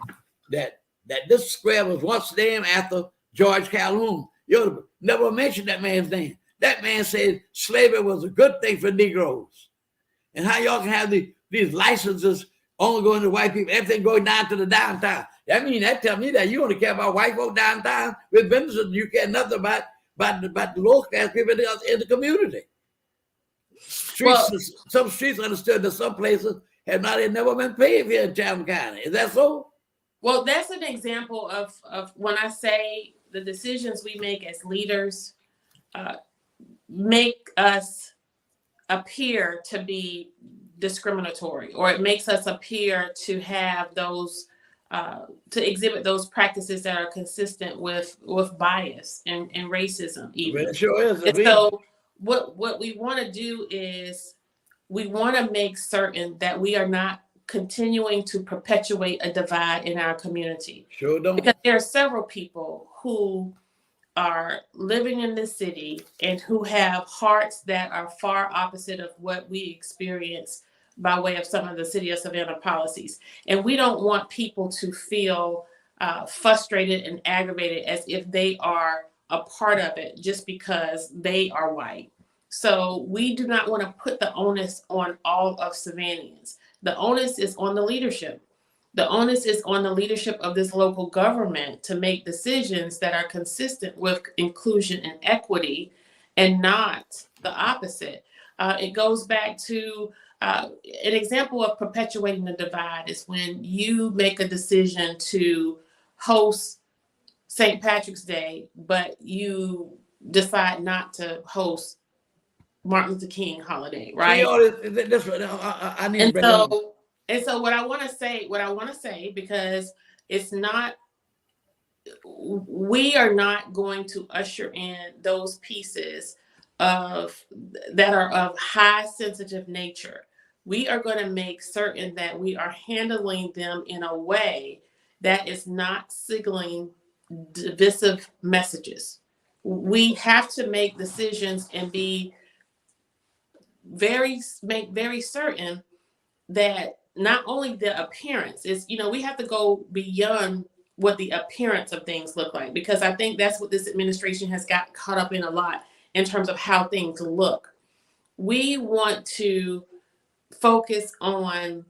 A: that this square was once named after George Calhoun. You never mentioned that man's name. That man said slavery was a good thing for Negroes. And how y'all can have these licenses only going to white people, everything going down to the downtown. That tells me that you only care about white folk downtown with businesses. You care nothing about the low class people in the community. Some streets understood that some places have never been paved here in Chatham County. Is that so?
B: Well, that's an example of when I say the decisions we make as leaders make us appear to be discriminatory, or it makes us appear to have those to exhibit those practices that are consistent with bias and racism even.
A: Well, it sure is.
B: And so what we want to do is we want to make certain that we are not continuing to perpetuate a divide in our community.
A: Sure don't.
B: Because there are several people who are living in this city and who have hearts that are far opposite of what we experience by way of some of the city of Savannah policies. And we don't want people to feel frustrated and aggravated as if they are a part of it just because they are white. So we do not want to put the onus on all of Savannahans. The onus is on the leadership. The onus is on the leadership of this local government to make decisions that are consistent with inclusion and equity and not the opposite. It goes back to an example of perpetuating the divide is when you make a decision to host St. Patrick's Day, but you decide not to host Martin Luther King holiday, right?
A: I need
B: And
A: to bring up.
B: so what I want to say, because it's not, we are not going to usher in those pieces that are of high sensitive nature. We are going to make certain that we are handling them in a way that is not signaling divisive messages. We have to make decisions and make very certain that not only the appearance is, we have to go beyond what the appearance of things look like, because I think that's what this administration has got caught up in a lot in terms of how things look. We want to focus on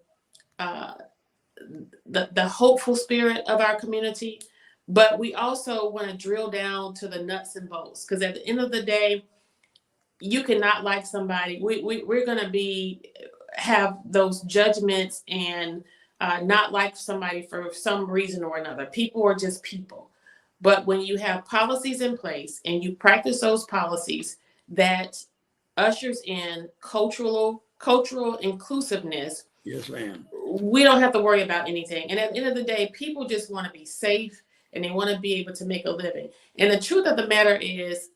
B: the hopeful spirit of our community, but we also want to drill down to the nuts and bolts, because at the end of the day, you cannot like somebody. We're going to have those judgments and not like somebody for some reason or another. People are just people. But when you have policies in place and you practice those policies that ushers in cultural inclusiveness,
A: yes, ma'am,
B: we don't have to worry about anything. And at the end of the day, people just want to be safe and they want to be able to make a living. And the truth of the matter is,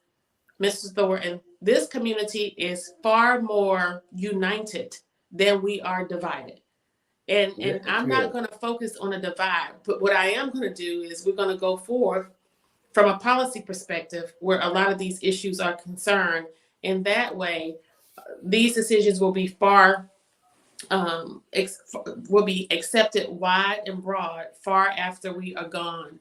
B: Mr. Thornton, this community is far more united than we are divided. And I'm not going to focus on a divide, but what I am going to do is we're going to go forth from a policy perspective where a lot of these issues are concerned. In that way, these decisions will be will be accepted wide and broad far after we are gone.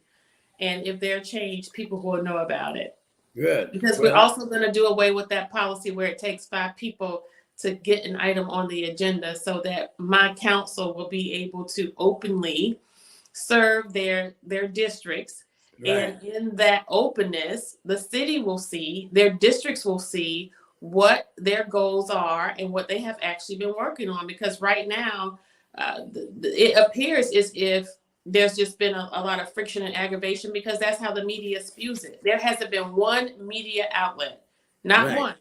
B: And if they're changed, people will know about it.
A: Good.
B: Because we're also going to do away with that policy where it takes 5 people to get an item on the agenda, so that my council will be able to openly serve their districts. Right. And in that openness, the city will see, their districts will see what their goals are and what they have actually been working on. Because right now, it appears as if there's just been a lot of friction and aggravation, because that's how the media spews it. There hasn't been one media outlet, not one.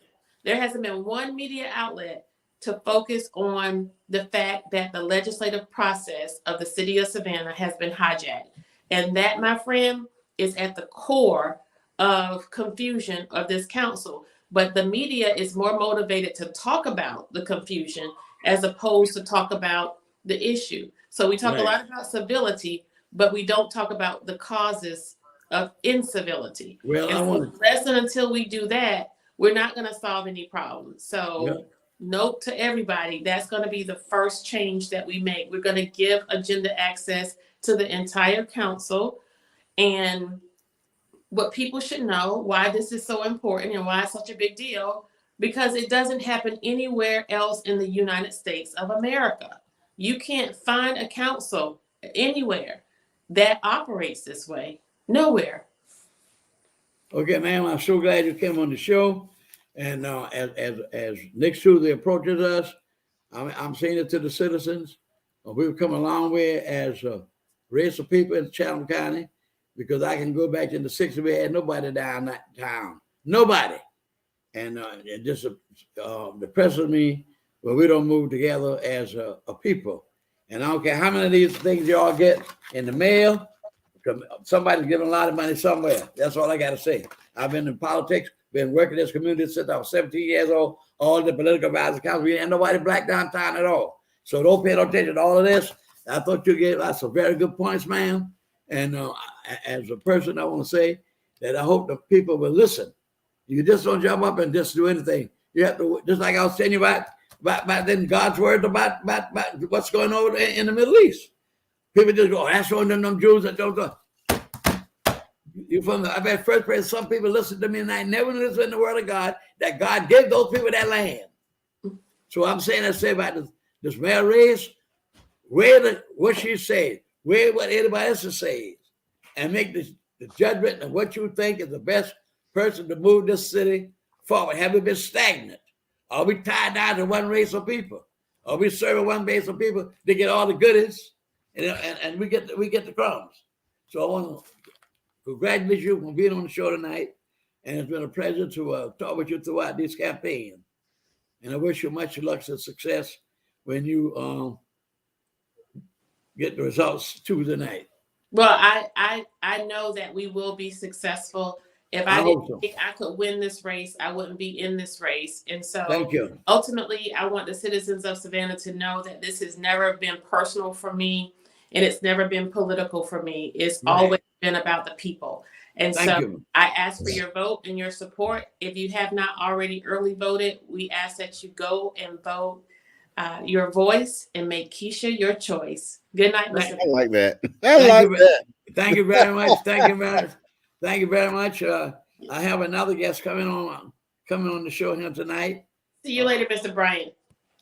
B: There hasn't been one media outlet to focus on the fact that the legislative process of the city of Savannah has been hijacked. And that, my friend, is at the core of confusion of this council. But the media is more motivated to talk about the confusion as opposed to talk about the issue. So we talk a lot about civility, but we don't talk about the causes of incivility. Well, unless and until we do that, we're not going to solve any problems. So note to everybody, that's going to be the first change that we make. We're going to give agenda access to the entire council. And what people should know, why this is so important and why it's such a big deal, because it doesn't happen anywhere else in the United States of America. You can't find a council anywhere that operates this way. Nowhere.
A: Okay, ma'am, I'm so glad you came on the show. And as Nick Southey approaches us, I'm saying it to the citizens. We've come a long way as a race of people in Chatham County, because I can go back in the 60s, we had nobody down that town. Nobody. And it just depresses me when we don't move together as a people. And I don't care how many of these things y'all get in the mail, somebody's giving a lot of money somewhere. That's all I got to say. I've been in politics, been working in this community since I was 17 years old, all the political advisors council. We ain't nobody black downtown at all. So don't pay no attention to all of this. I thought you gave us some very good points, ma'am. And as a person, I want to say that I hope the people will listen. You just don't jump up and just do anything. You have to, just like I was telling you about then God's word about what's going on in the Middle East. People just go, that's on them Jews that don't go. You from the, I've had first place. Some people listen to me and I never listen to the word of God, that God gave those people that land. So I'm saying, I say about this male race, weigh what she said, weigh what anybody else says, and make the judgment of what you think is the best person to move this city forward. Have we been stagnant? Are we tied down to one race of people? Are we serving one race of people to get all the goodies, and we get the crumbs? So I want to congratulate you for being on the show tonight, and it's been a pleasure to talk with you throughout this campaign. And I wish you much luck and success when you get the results Tuesday night.
B: Well, I know that we will be successful. If I didn't think I could win this race, I wouldn't be in this race. And so
A: thank you.
B: Ultimately, I want the citizens of Savannah to know that this has never been personal for me, and it's never been political for me. It's always been about the people. And
A: thank you.
B: I ask for your vote and your support. If you have not already early voted, we ask that you go and vote your voice and make Keisha your choice. Good night, Mr.
C: I like that. That.
A: Thank you very much. Thank you very much. Thank you very much. I have another guest coming on the show here tonight.
B: See you later, Mr. Bryant.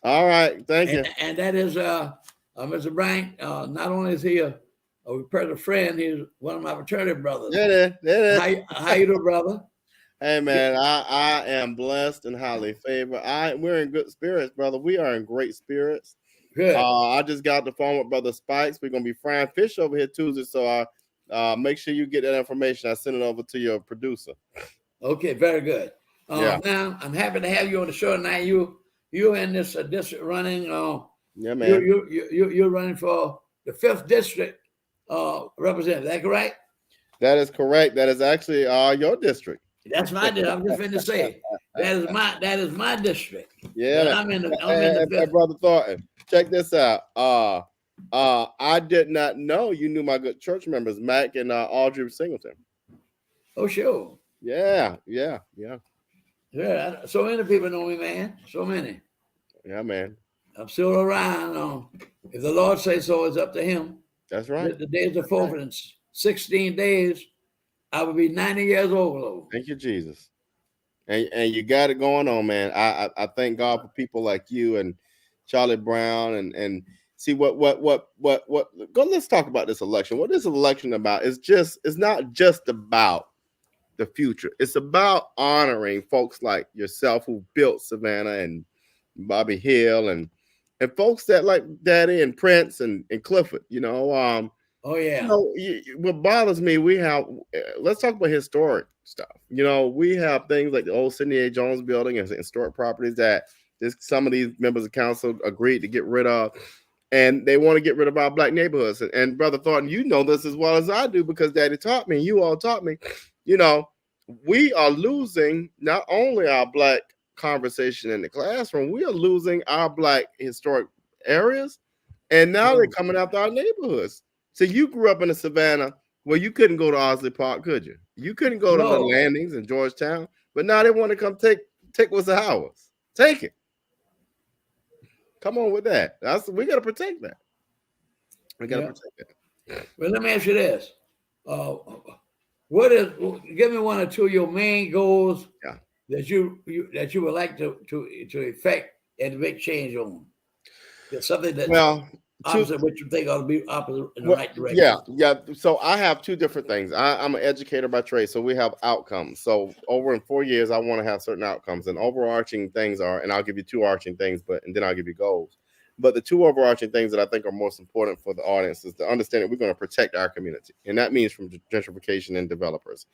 C: All right. Thank you.
A: And that is Mr. Bryant. Not only is he a personal friend, he's one of my fraternity brothers.
C: There.
A: How you doing, brother?
C: Hey, man, I am blessed and highly favored. We're in good spirits, brother. We are in great spirits.
A: Good.
C: I just got the phone with Brother Spikes. We're going to be frying fish over here Tuesday, so make sure you get that information. I send it over to your producer.
A: Okay, very good.
C: Yeah.
A: Now, I'm happy to have you on the show tonight. You're in this district running.
C: Yeah, man.
A: You're running for the 5th district representative. Is that correct?
C: That is correct. That is actually your district.
A: That's my district. I'm just going to say that is my district.
C: Yeah.
A: But I'm in the
C: Brother Thornton, check this out. I did not know you knew my good church members, Mac and Audrey Singleton.
A: Oh, sure.
C: Yeah.
A: So many people know me, man. So many.
C: Yeah, man.
A: I'm still around. If the Lord says so, it's up to him.
C: That's right.
A: The days are forfeit. In 16 days, I will be 90 years old.
C: Thank you, Jesus. And you got it going on, man. I thank God for people like you and Charlie Brown and see what go. Let's talk about this election. What is this election about? It's not just about the future. It's about honoring folks like yourself who built Savannah and Bobby Hill and folks that like Daddy and Prince and Clifford.
A: Oh yeah.
C: What bothers me, let's talk about historic stuff. We have things like the old Sidney A. Jones building and historic properties that some of these members of council agreed to get rid of, and they want to get rid of our black neighborhoods. And Brother Thornton, you know this as well as I do because Daddy taught me, you all taught me. We are losing not only our black conversation in the classroom, we are losing our black historic areas, and now they're coming after our neighborhoods. So you grew up in the Savannah where you couldn't go to Osley Park, could you? You couldn't go to the landings in Georgetown, but now they want to come take what's ours. Take it. Come on with that. We got to protect that. We got to protect that.
A: Well, let me ask you this. Give me one or two of your main goals that you would like to effect and make change on. There's something that opposite what you think ought to be opposite in the right direction.
C: Yeah. So I have two different things. I'm an educator by trade, so we have outcomes. So over in 4 years, I want to have certain outcomes, and overarching things are, and I'll give you two arching things, and then I'll give you goals. But the two overarching things that I think are most important for the audience is to understand that we're going to protect our community, and that means from gentrification and developers.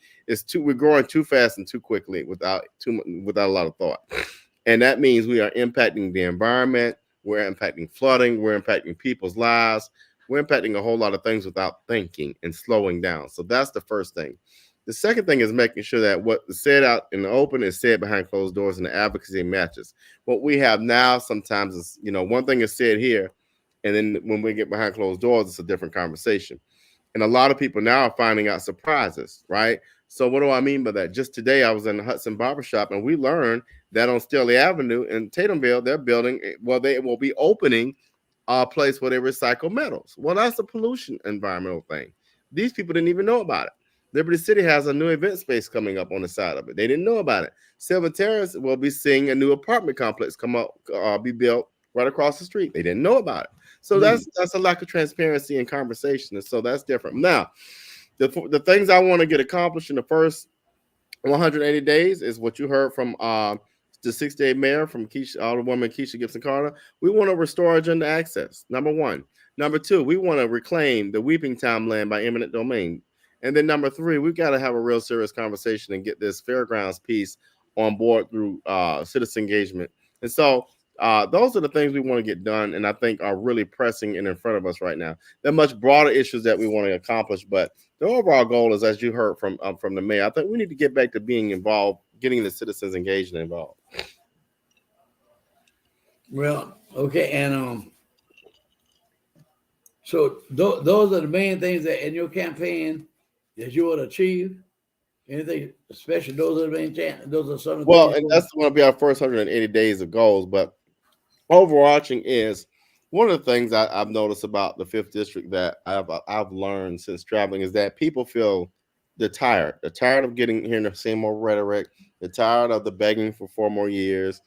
C: We're growing too fast and too quickly without a lot of thought, and that means we are impacting the environment. We're impacting flooding. We're impacting people's lives. We're impacting a whole lot of things without thinking and slowing down. So that's the first thing. The second thing is making sure that what is said out in the open is said behind closed doors and the advocacy matches. What we have now sometimes is, one thing is said here, and then when we get behind closed doors, it's a different conversation. And a lot of people now are finding out surprises, right? So what do I mean by that? Just today, I was in the Hudson Barbershop, and we learned that on Stiley Avenue in Tatumville, they will be opening a place where they recycle metals. Well, that's a pollution environmental thing. These people didn't even know about it. Liberty City has a new event space coming up on the side of it. They didn't know about it. Sylvan Terrace will be seeing a new apartment complex come up, be built right across the street. They didn't know about it. So that's a lack of transparency and conversation. And so that's different. Now, the things I want to get accomplished in the first 180 days is what you heard from the 6th-day mayor, from Alderwoman Keisha Gibson Carter. We want to restore agenda access, number one. Number two, we want to reclaim the Weeping Time land by eminent domain. And then number three, we've got to have a real serious conversation and get this fairgrounds piece on board through citizen engagement. And so those are the things we want to get done, and I think are really pressing and in front of us right now. There are much broader issues that we want to accomplish, but the overall goal is, as you heard from the mayor, I think we need to get back to being involved, getting the citizens engaged and involved.
A: Well, okay, and so those are the main things that in your campaign that you want to achieve. Anything special? Those are the main. Those are some of the
C: Well, and that's going to be our first 180 days of goals. But overarching is one of the things I've noticed about the 5th district that I've learned since traveling is that people feel they're tired. They're tired of hearing the same old rhetoric. They're tired of the begging for 4 more years,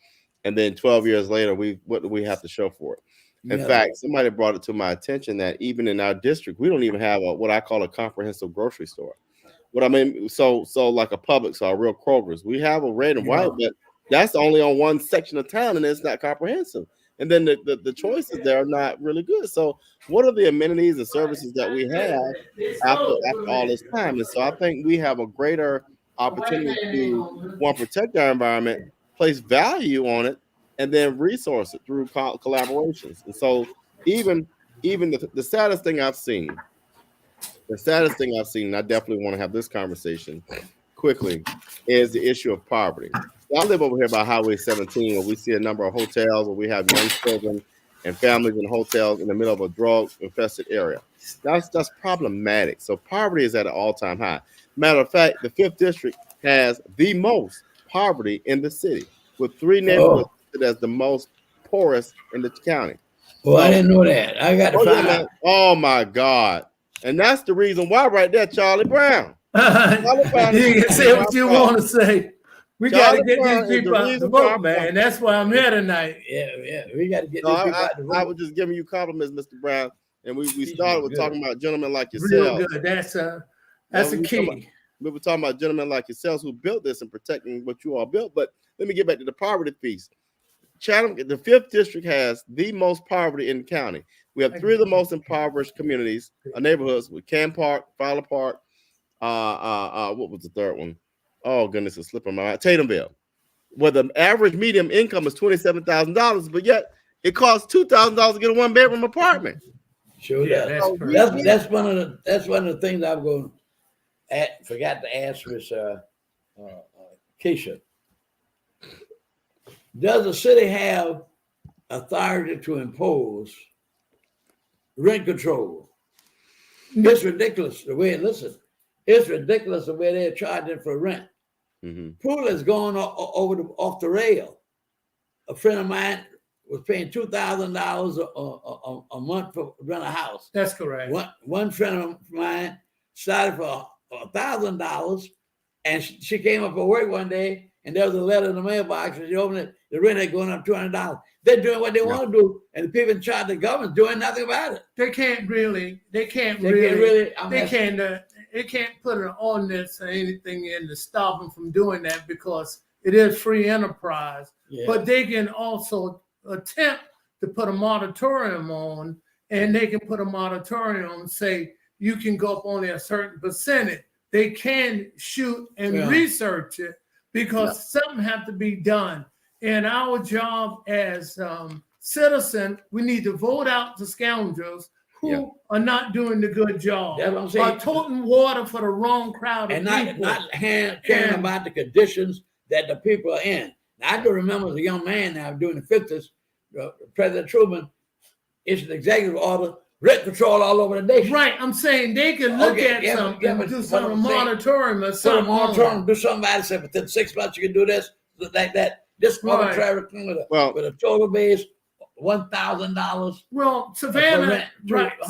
C: and then 12 years later, what do we have to show for it? In fact, somebody brought it to my attention that even in our district, we don't even have what I call a comprehensive grocery store. What I mean, so like a Publix or a real Kroger's. We have a red and white, but that's only on one section of town, and it's not comprehensive. And then the choices there are not really good. So what are the amenities and services that we have after all this time? And so I think we have a greater opportunity to, one, protect our environment, place value on it, and then resource it through collaborations. And so even the saddest thing I've seen, and I definitely want to have this conversation quickly, is the issue of poverty. I live over here by Highway 17, where we see a number of hotels where we have young children and families in hotels in the middle of a drug-infested area. That's problematic. So poverty is at an all-time high. Matter of fact, the 5th district has the most poverty in the city, with 3 neighborhoods as the most poorest in the county.
A: Well, I didn't know that. I got to find out.
C: Oh my God. And that's the reason why right there, Charlie Brown.
D: You can say what you want to say. We got to get these people out the vote, man. That's why I'm here tonight.
A: Yeah. We got to get these people out the vote.
C: I was just giving you compliments, Mr. Brown. And we started with talking about gentlemen like yourself.
D: Real good. That's a key.
C: We were talking about gentlemen like yourselves who built this and protecting what you all built. But let me get back to the poverty piece. Chatham, the 5th district has the most poverty in the county. We have 3 of the most impoverished communities, neighborhoods with Camp Park, Fowler Park. What was the third one? Oh goodness, it's slipping my mind. Tatumville, where the average median income is $27,000, but yet it costs $2,000 to get a 1-bedroom apartment.
A: Sure, that's one of the things I'm going to forgot to ask Miss Keisha. Does the city have authority to impose rent control? It's ridiculous the way it's ridiculous the way they're charging for rent. Pool is going off the rail. A friend of mine was paying $2,000 a month for rent a house.
D: That's correct.
A: One friend of mine started for $1,000, and she came up for work one day, and there was a letter in the mailbox, and she opened it. The rent had going up $200. They're doing what they want to do, and the people in charge of the government doing nothing about it.
D: They can't put an ordinance or anything in to stop them from doing that, because it is free enterprise. Yeah. But they can also attempt to put a moratorium on, and they can put a moratorium and say you can go up only a certain percentage. They can shoot and research it, because something has to be done. And our job as citizens, we need to vote out the scoundrels who are not doing the good job.
A: That's what I'm saying.
D: Are toting water for the wrong crowd of
A: people. And not caring about the conditions that the people are in. Now, I do remember as a young man now during the 50s, President Truman issued an executive order, rent control all over the nation.
D: Right. I'm saying they can look at something, do some moratorium or something.
A: Do something about it. Say within 6 months you can do this, like that. This arbitrary with a total base $1,000.
D: Well, Savannah,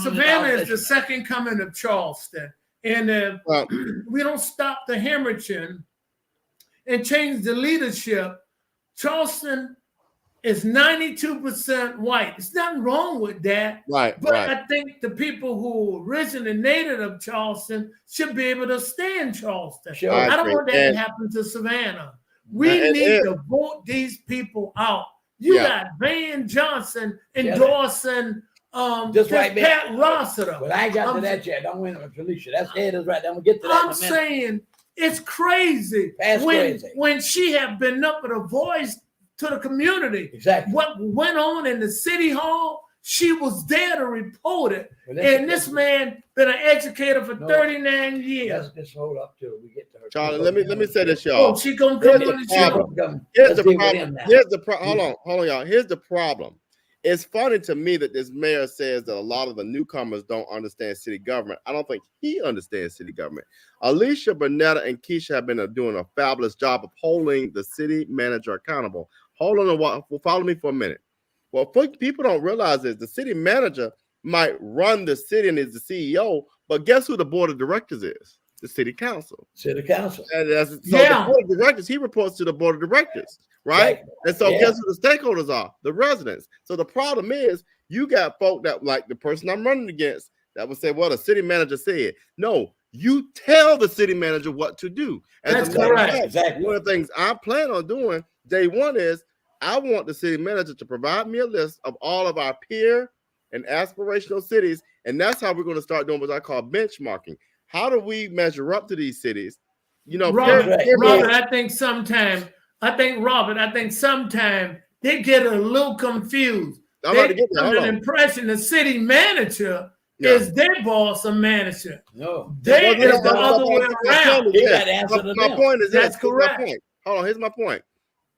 D: Savannah is the second coming of Charleston, And if
C: Well,
D: we don't stop the hemorrhaging and change the leadership, Charleston is 92% white. There's nothing wrong with that.
C: right,
D: But
C: right.
D: I think the people who originated of Charleston should be able to stay in Charleston.
A: Sure.
C: I
D: I don't
C: agree.
D: want that
C: And-
D: to happen to Savannah. We
C: And-
D: need
C: and-
D: to vote these people out. You
C: Yeah.
D: got Van Johnson
A: Yeah.
D: endorsing
A: Just right back.
D: Pat Rossiter.
A: But I ain't got to
D: I'm-
A: that yet. Don't win with Felicia. That's head is right. I'm gonna get to that
D: I'm
A: in a minute.
D: saying it's crazy
A: That's
D: when
A: crazy.
D: when she had been up with a voice to the community.
A: Exactly.
D: What went on in the city hall, she was there to report it.
A: Well, listen,
D: And this man been an educator for
A: No.
D: 39 years.
A: Let's just hold up till we get to her.
C: Charlie, let me say this,
D: Oh,
C: y'all.
D: she gonna
C: Here's
D: come
C: the
D: on the show.
C: problem. Here's
A: Let's
C: the
A: deal with
C: problem.
A: him now.
C: Here's the problem. Hold on, y'all. Here's the problem. It's funny to me that this mayor says that a lot of the newcomers don't understand city government. I don't think he understands city government. Alicia, Bernetta, and Keisha have been doing a fabulous job of holding the city manager accountable. Hold on a while. Follow me for a minute. What people don't realize is the city manager might run the city and is the CEO, but guess who the board of directors is? The city council.
A: City council.
C: And so
D: Yeah.
C: the board of directors, he reports to the board of directors, right?
A: Exactly.
C: And so
A: Yeah.
C: guess who the stakeholders are? The residents. So the problem is you got folk that like the person I'm running against that would say, well, the city manager said. No, you tell the city manager what to do. As
D: That's
C: a matter of
D: correct.
C: fact,
A: Exactly.
C: one of the things I plan on doing day one is I want the city manager to provide me a list of all of our peer and aspirational cities. And that's how we're going to start doing what I call benchmarking. How do we measure up to these cities? You know,
D: Robert,
A: right.
D: Robert, I think sometime they get a little confused.
C: I'm about to
D: They
C: get there.
D: under
C: Hold
D: the
C: on.
D: impression the city manager
C: Yeah.
D: is their boss or manager.
A: No.
D: They
C: Well,
D: is the other way around.
A: He got to answer to
C: My
A: them.
C: point is
D: That's
C: this. Here's my
D: correct.
C: point. Hold on. Here's my point.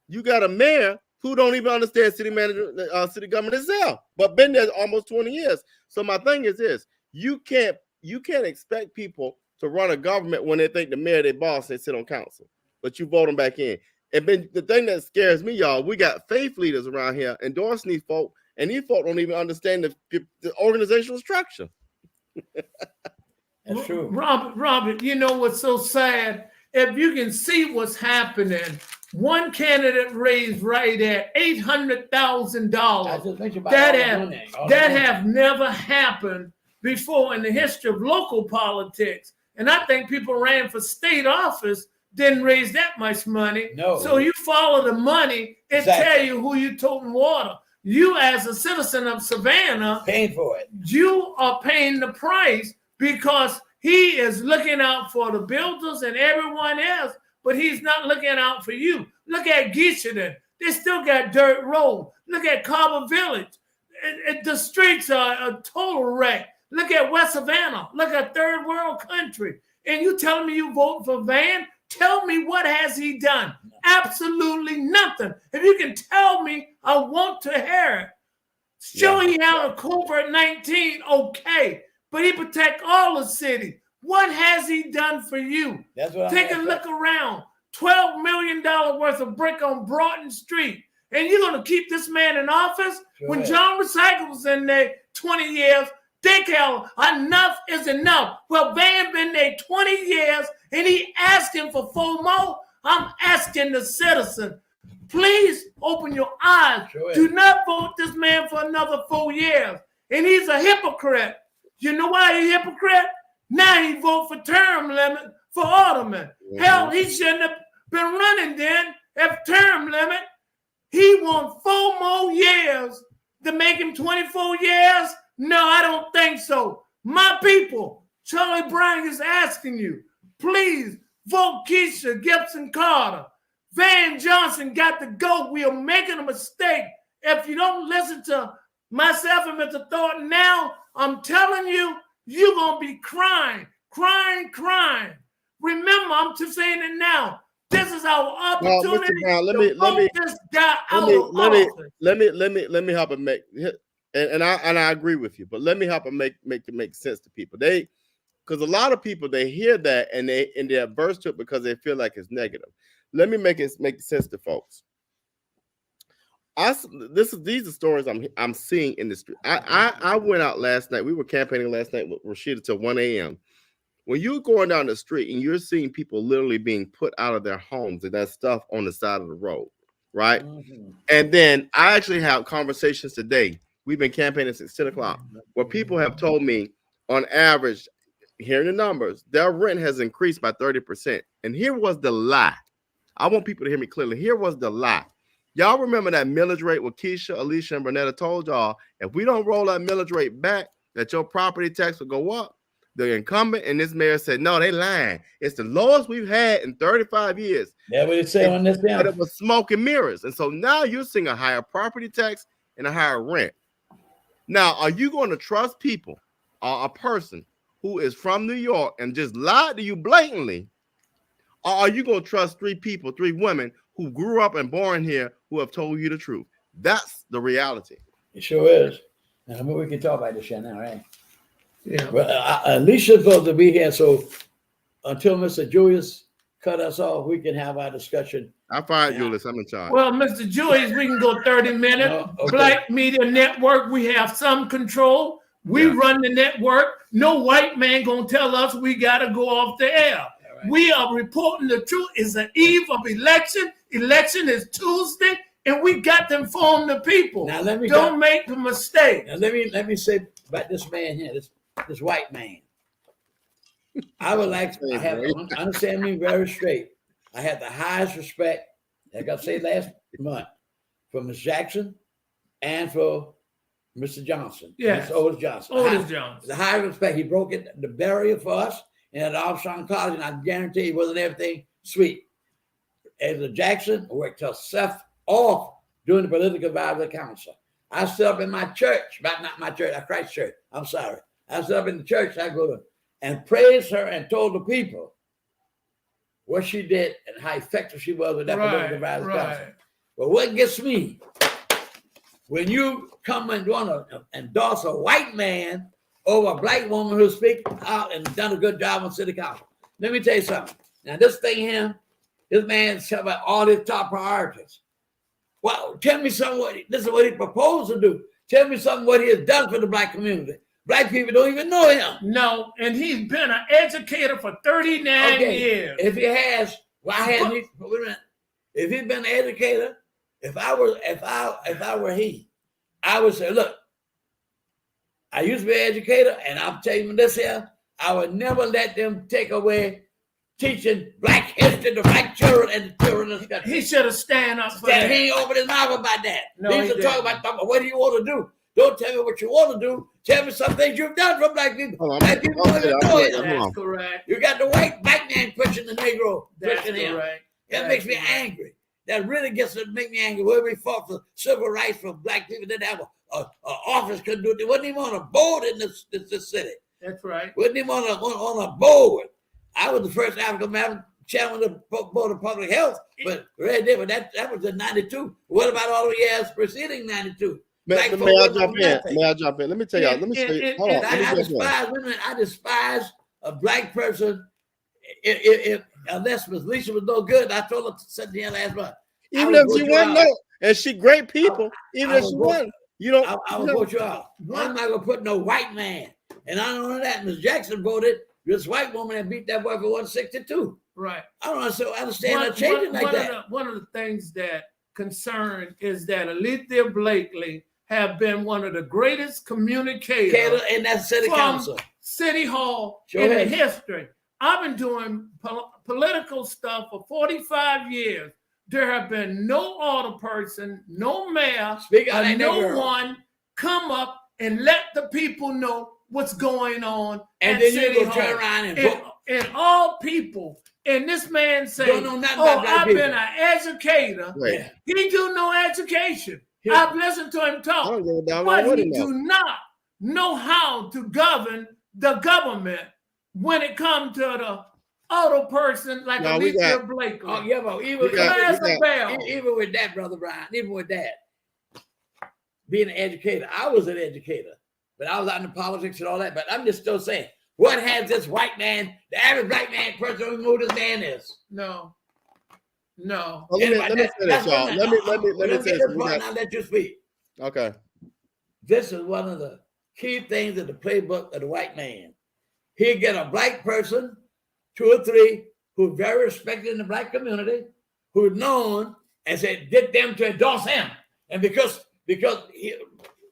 C: You got a mayor who don't even understand city manager, city government itself, but been there almost 20 years. So my thing is this: you can't expect people to run a government when they think the mayor their boss, they sit on council, but you vote them back in. And then the thing that scares me, y'all, we got faith leaders around here endorsing these folk, and these folk don't even understand the organizational structure.
A: That's true.
D: Robert, you know what's so sad? If you can see what's happening, one candidate raised right at
A: I
D: $800,000.
A: just mentioned about
D: That
A: all the
D: have
A: money, all
D: that
A: the money.
D: have never happened before in the history of local politics. And I think people ran for state office didn't raise that much money.
A: No.
D: So you follow the money and
A: Exactly.
D: tell you who you toting water. You as a citizen of Savannah,
A: paying for it.
D: you are paying the price because he is looking out for the builders and everyone else, but he's not looking out for you. Look at Geishaden. They still got dirt road. Look at Carver Village. The streets are a total wreck. Look at West Savannah. Look at third world country. And you telling me you vote for Van? Tell me what has he done? Absolutely nothing. If you can tell me, I want to hear it. Show
A: Yeah.
D: you how to COVID-19, okay. But he protect all the city. What has he done for you?
A: That's what
D: Take a
A: I'm
D: look around. $12 million worth of brick on Broughton Street. And you're going to keep this man in office?
A: Sure
D: When
A: is.
D: John Recycle was in there 20 years, they tell enough is enough. Well, Van been there 20 years and he asking for 4 more. I'm asking the citizen, please open your eyes.
A: Sure is.
D: Do not vote this man for another 4 years. And he's a hypocrite. You know why he's a hypocrite? Now he vote for term limit for alderman. Hell, he shouldn't have been running then if term limit. He want 4 more years to make him 24 years? No, I don't think so. My people, Charlie Brown is asking you, please vote Keisha Gibson Carter. Van Johnson got to go. We are making a mistake. If you don't listen to myself and Mr. Thornton now, I'm telling you, you're going to be crying. Remember, I'm just saying it now. This is our
C: Well, Mr.
D: opportunity
C: Brown,
D: to vote this guy out of office.
C: let me help him make and I agree with you, but let me help him make sense to people. Because a lot of people they hear that and they're averse to it because they feel like it's negative. Let me make sense to folks. These are stories I'm seeing in the street. I went out last night. We were campaigning last night with Rashida till 1 a.m. when you're going down the street and you're seeing people literally being put out of their homes and that stuff on the side of the road, right?
A: Mhm.
C: And then I actually have conversations today. We've been campaigning since 10 o'clock, where people have told me, on average, hearing the numbers, their rent has increased by 30%. And here was the lie. I want people to hear me clearly. Here was the lie. Y'all remember that millage rate with Keisha, Alicia, and Bernetta told y'all, if we don't roll that millage rate back, that your property tax will go up. The incumbent and this mayor said, no, they lying. It's the lowest we've had in 35 years.
A: That's what it said on this
C: But
A: down.
C: it was smoke and mirrors. And so now you're seeing a higher property tax and a higher rent. Now, are you going to trust people or a person who is from New York and just lied to you blatantly? Or are you going to trust three people, three women who grew up and born here who have told you the truth? That's the reality.
A: It sure is. Now, we can talk about this shit now, right?
D: Yeah.
A: Well, Alicia's supposed to be here, so until Mr. Julius cut us off, we can have our discussion.
C: I fired
A: Yeah.
C: Julius. I'm in charge.
D: Well, Mr. Julius, we can go 30 minutes.
A: No, okay.
D: Black Media Network, we have some control. We
C: Yeah.
D: run the network. No white man gonna tell us we gotta go off the air.
A: All right.
D: We are reporting the truth. It's the eve of election. Election is Tuesday, and we got to inform the people.
A: Now let me
D: Don't make the mistake.
A: Now let me say about this man here, this white man. I would like to understand me very straight. I had the highest respect, like I said last month, for Ms. Jackson and for Mr. Johnson.
D: Yes.
A: Mr. Otis Johnson.
D: Otis Johnson.
A: The highest respect. He broke the barrier for us and at Armstrong College, and I guarantee it wasn't everything sweet. As a Jackson, I worked herself off during the political advisory council. I stood up in my church, but not my church, Christ Church. I'm sorry. I stood up in the church I go to and praised her and told the people what she did and how effective she was with that political advisory council. But what gets me, when you come and want to endorse a white man over a black woman who speaks out and done a good job on city council. Let me tell you something. Now, this thing here, this man's talking about all his top priorities. Well, tell me something. This is what he proposed to do. Tell me something what he has done for the black community. Black people don't even know him.
D: No, and he's been an educator for 39 years.
A: If he has, why hasn't he? Wait a minute. If he's been an educator, if I were he, I would say, look, I used to be an educator, and I'm telling you this here, I would never let them take away teaching black history to black children and the children of this country.
D: He should have stand up for
A: He
D: that.
A: ain't open his mouth about that.
D: No,
A: he
D: he
A: used to talk
D: didn't.
A: about what do you want to do. Don't tell me what you want to do. Tell me some things you've done for black people.
C: Hold on,
A: Black people don't even know it.
D: That's correct.
A: You got the white black man pushing the Negro,
D: That's
A: pushing him.
D: correct.
A: That makes me angry. That really gets to make me angry. Where we fought for civil rights for black people, didn't have a office, couldn't do it. They wasn't even on a board in this city.
D: That's right.
A: Wasn't even on a board. I was the first African American chairman of the Board of Public Health, but right there, but that was in '92. What about all the years preceding '92?
C: May I jump in? May I jump in? Let me tell y'all. Let me show you. Hold on.
A: I despise a black person. If unless Miss Lisa was no good, I told her to sit here last month.
C: Even if she wasn't, no, and she great people. Even if she wasn't, you don't.
A: I will vote you out. I'm not gonna put no white man. And I don't know that Miss Jackson voted this white woman that beat that boy for 162.
D: Right.
A: I don't understand her changing like that.
D: One of the things that concern is that Alethea Blakely have been one of the greatest communicators
A: In that city
D: from
A: council.
D: City Hall
A: Sure
D: in the
A: is.
D: history. I've been doing political stuff for 45 years. There have been no alder person, no mayor,
A: Speak out, ain't
D: no
A: never heard.
D: one come up and let the people know what's going on
A: And
D: at
A: then
D: City
A: you go
D: Hall.
A: turn around and vote.
D: And all people, and this man say,
A: Don't know nothing
D: "Oh,
A: about black
D: I've
A: people."
D: been an educator."
C: Wait,
D: He do no education.
A: Yeah.
D: I've listened to him
C: I
D: talk,
C: don't give a damn
D: but
C: what
D: he
C: he
D: do
C: knows.
D: not know how to govern the government when it comes to the other person like
C: No, we
D: Alethea
C: got-
D: Blakely.
A: Oh, yeah, but
C: We got-
D: Where's the bell?
A: even with that, Brother Brian, even with that, being an educator, I was an educator, but I was out in politics and all that. But I'm just still saying, what has this white man, the average black man person, don't even know who this man is?
D: No.
C: Well, let me finish, y'all. Let me say this.
A: I'll let you speak.
C: Okay.
A: This is one of the key things in the playbook of the white man. he'd get a black person, 2 or 3, who very respected in the black community, who's known and said, get them to endorse him. And because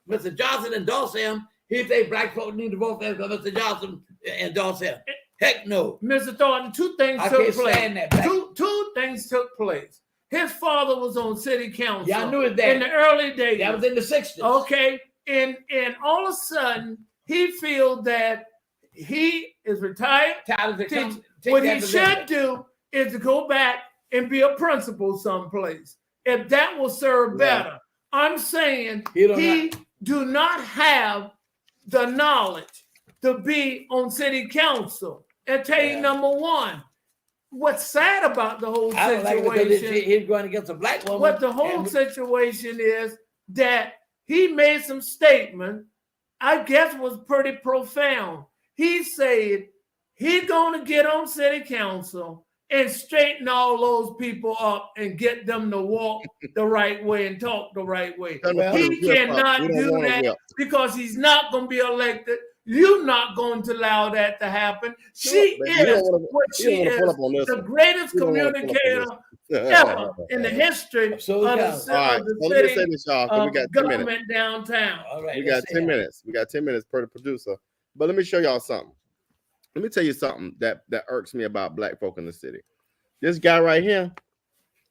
A: Mr. Johnson endorsed him, he said black folks need to vote for him because Mr. Johnson endorsed him. Heck no.
D: Mr. Thornton, two things
A: I
D: took
A: can't
D: place.
A: stand that. Black.
D: Two things took place. His father was on city council.
A: Yeah, I knew it
D: in
A: then.
D: the early days.
A: That was in the 60s.
D: Okay, and all of a sudden he feels that he is retired.
A: Tired to come, take
D: What
A: that
D: he
A: position.
D: should do is to go back and be a principal someplace. If that will serve
C: Yeah.
D: better. I'm saying
A: He don't
D: he do not have the knowledge to be on city council. And tell you
A: Yeah.
D: number one, what's sad about the whole
A: I don't like it because
D: situation,
A: he's going against a black woman.
D: what the whole
A: and-
D: situation is that he made some statement, I guess was pretty profound. He said he's going to get on city council and straighten all those people up and get them to walk the right way and talk the right way.
A: Well,
D: He cannot do that because he's not going to be elected. You're not going to allow that to happen. She is what she is, the greatest communicator ever in the history of
A: So
D: the,
C: All right,
D: of
C: so let me
D: the
C: say
D: city
C: this, y'all, 'cause we got 10 minutes.
D: government downtown.
A: All right,
C: We got
A: let's
C: 10
A: see.
C: minutes. We got 10 minutes per the producer. But let me show y'all something. Let me tell you something that irks me about black folk in the city. This guy right here,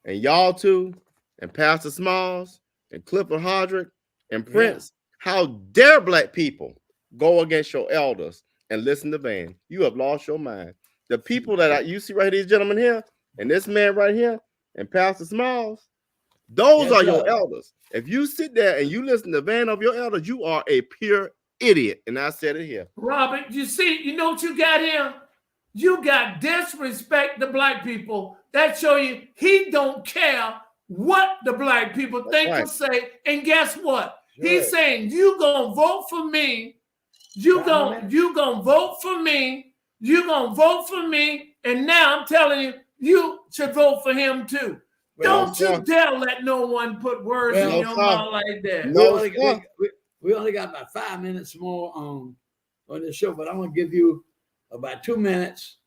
C: and y'all too, and Pastor Smalls, and Clifford Hodrick, and Prince, how dare black people go against your elders and listen to Van? You have lost your mind. The people that you see right here, these gentlemen here, and this man right here, and Pastor Smalls, those
A: Yes,
C: are your
A: sir.
C: elders. If you sit there and you listen to Van of your elders, you are a pure idiot. And I said it here.
D: Robert, you see, you know what you got here? You got disrespect to black people. That show you he don't care what the black people
C: That's
D: think or
C: right.
D: say. And guess what?
A: Sure.
D: He's saying you gonna vote for me. You gonna vote for me. You gonna vote for me. And now I'm telling you, you should vote for him too.
A: Well,
D: Don't you dare let no one put words
A: Well,
D: in your
C: sir.
D: mouth like that.
C: No,
A: we only got about 5 minutes more on this show, but I'm going to give you about 2 minutes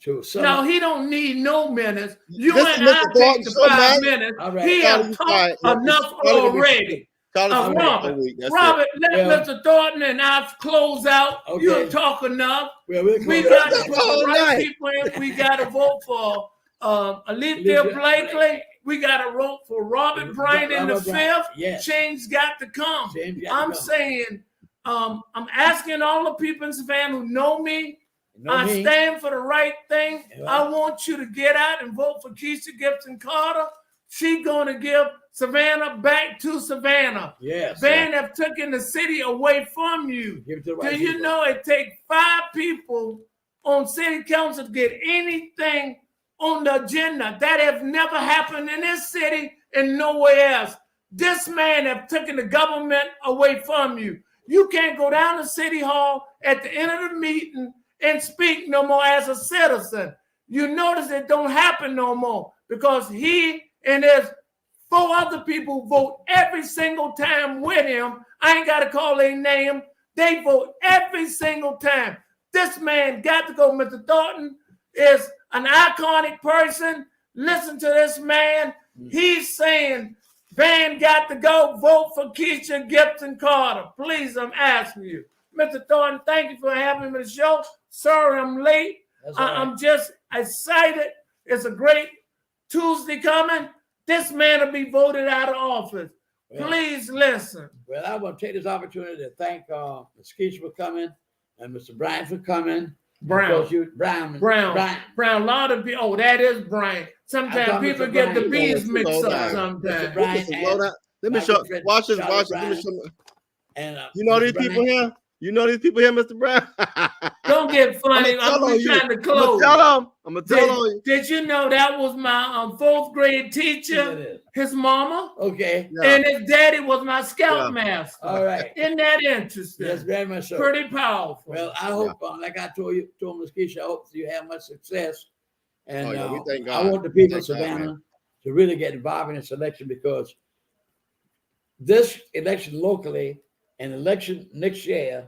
A: to sum
D: No,
A: up.
D: he don't need no minutes. You
C: Listen,
D: and I
C: Mr.
D: take
C: Thornton,
D: the
C: so
D: 5
C: much.
D: minutes.
A: All right.
D: He
C: Charlie,
D: has
C: you
D: talked
C: quiet.
D: enough
C: Charlie,
D: already.
C: Charlie,
A: All right.
D: Robert,
C: That's
D: Robert, let
A: Well-
D: Mr. Thornton and I close out.
A: Okay.
D: You talk enough.
A: Well, we'll
D: We
A: close
D: got
A: it.
D: to put the right people in. We got to vote for Alethea Blakely. We got to vote for Robert Bryant in the
A: Robert Bryant.
D: fifth.
A: Yes.
D: Change got to come.
A: James got to
D: I'm
A: go.
D: saying, I'm asking all the people in Savannah who know me,
A: You know
D: I
A: me?
D: stand for the right thing.
A: Yeah.
D: I want you to get out and vote for Keisha Gibson Carter. She's going to give Savannah back to Savannah.
A: Yes.
D: Van have taken the city away from you.
A: Give it to the right
D: Do you
A: people.
D: know it takes 5 people on city council to get anything on the agenda? That have never happened in this city and nowhere else. This man have taken the government away from you. You can't go down to City Hall at the end of the meeting and speak no more as a citizen. You notice it don't happen no more because he and there's 4 other people vote every single time with him. I ain't got to call their name. They vote every single time. This man got to go. Mr. Thornton is an iconic person. Listen to this man. He's saying Van got to go vote for Keisha Gibson Carter. Please, I'm asking you. Mr. Thornton, thank you for having me on the show. Sorry I'm late.
A: That's all right.
D: I'm just excited. It's a great Tuesday coming. This man will be voted out of office.
A: Well,
D: Please listen.
A: Well, I want to take this opportunity to thank Ms. Keisha for coming and Mr. Bryant for coming.
D: Brown.
A: Brown.
D: A lot of people. Oh, that is Brian.
A: I
D: Sometimes
A: thought
D: people
A: Mr.
D: get the
A: Brian-
D: bees mixed
C: Slow
D: up
C: down.
A: Mr.
D: sometimes.
A: Brian
C: Listen,
A: and-
C: slow down. Let me
A: Michael
C: show.
A: Fred-
C: Watch this.
A: Charlie
C: Watch this. Let me
A: Bryant.
C: show.
A: And
C: You know these
A: Mr.
C: people here. You know these people here, Mr. Brown.
D: Don't get funny.
C: I'ma tell
D: I'm
C: on you.
D: trying to
C: I'm
D: close.
C: gonna tell them. I'm gonna tell on you.
D: Did you know that was my 4th grade
A: It
D: teacher,
A: is.
D: his mama,
A: Okay.
C: Yeah.
D: and his daddy was my scout
C: Yeah.
D: master.
A: All right.
D: Isn't that interesting?
A: Yes, very much so.
D: Pretty powerful.
A: Well, I hope, like I told Ms. Keisha, I hope you have much success. And
C: Oh, yeah, we thank
A: I
C: God.
A: want the people of
C: Thank God,
A: Savannah
C: man.
A: to really get involved in this election because this election locally and election next year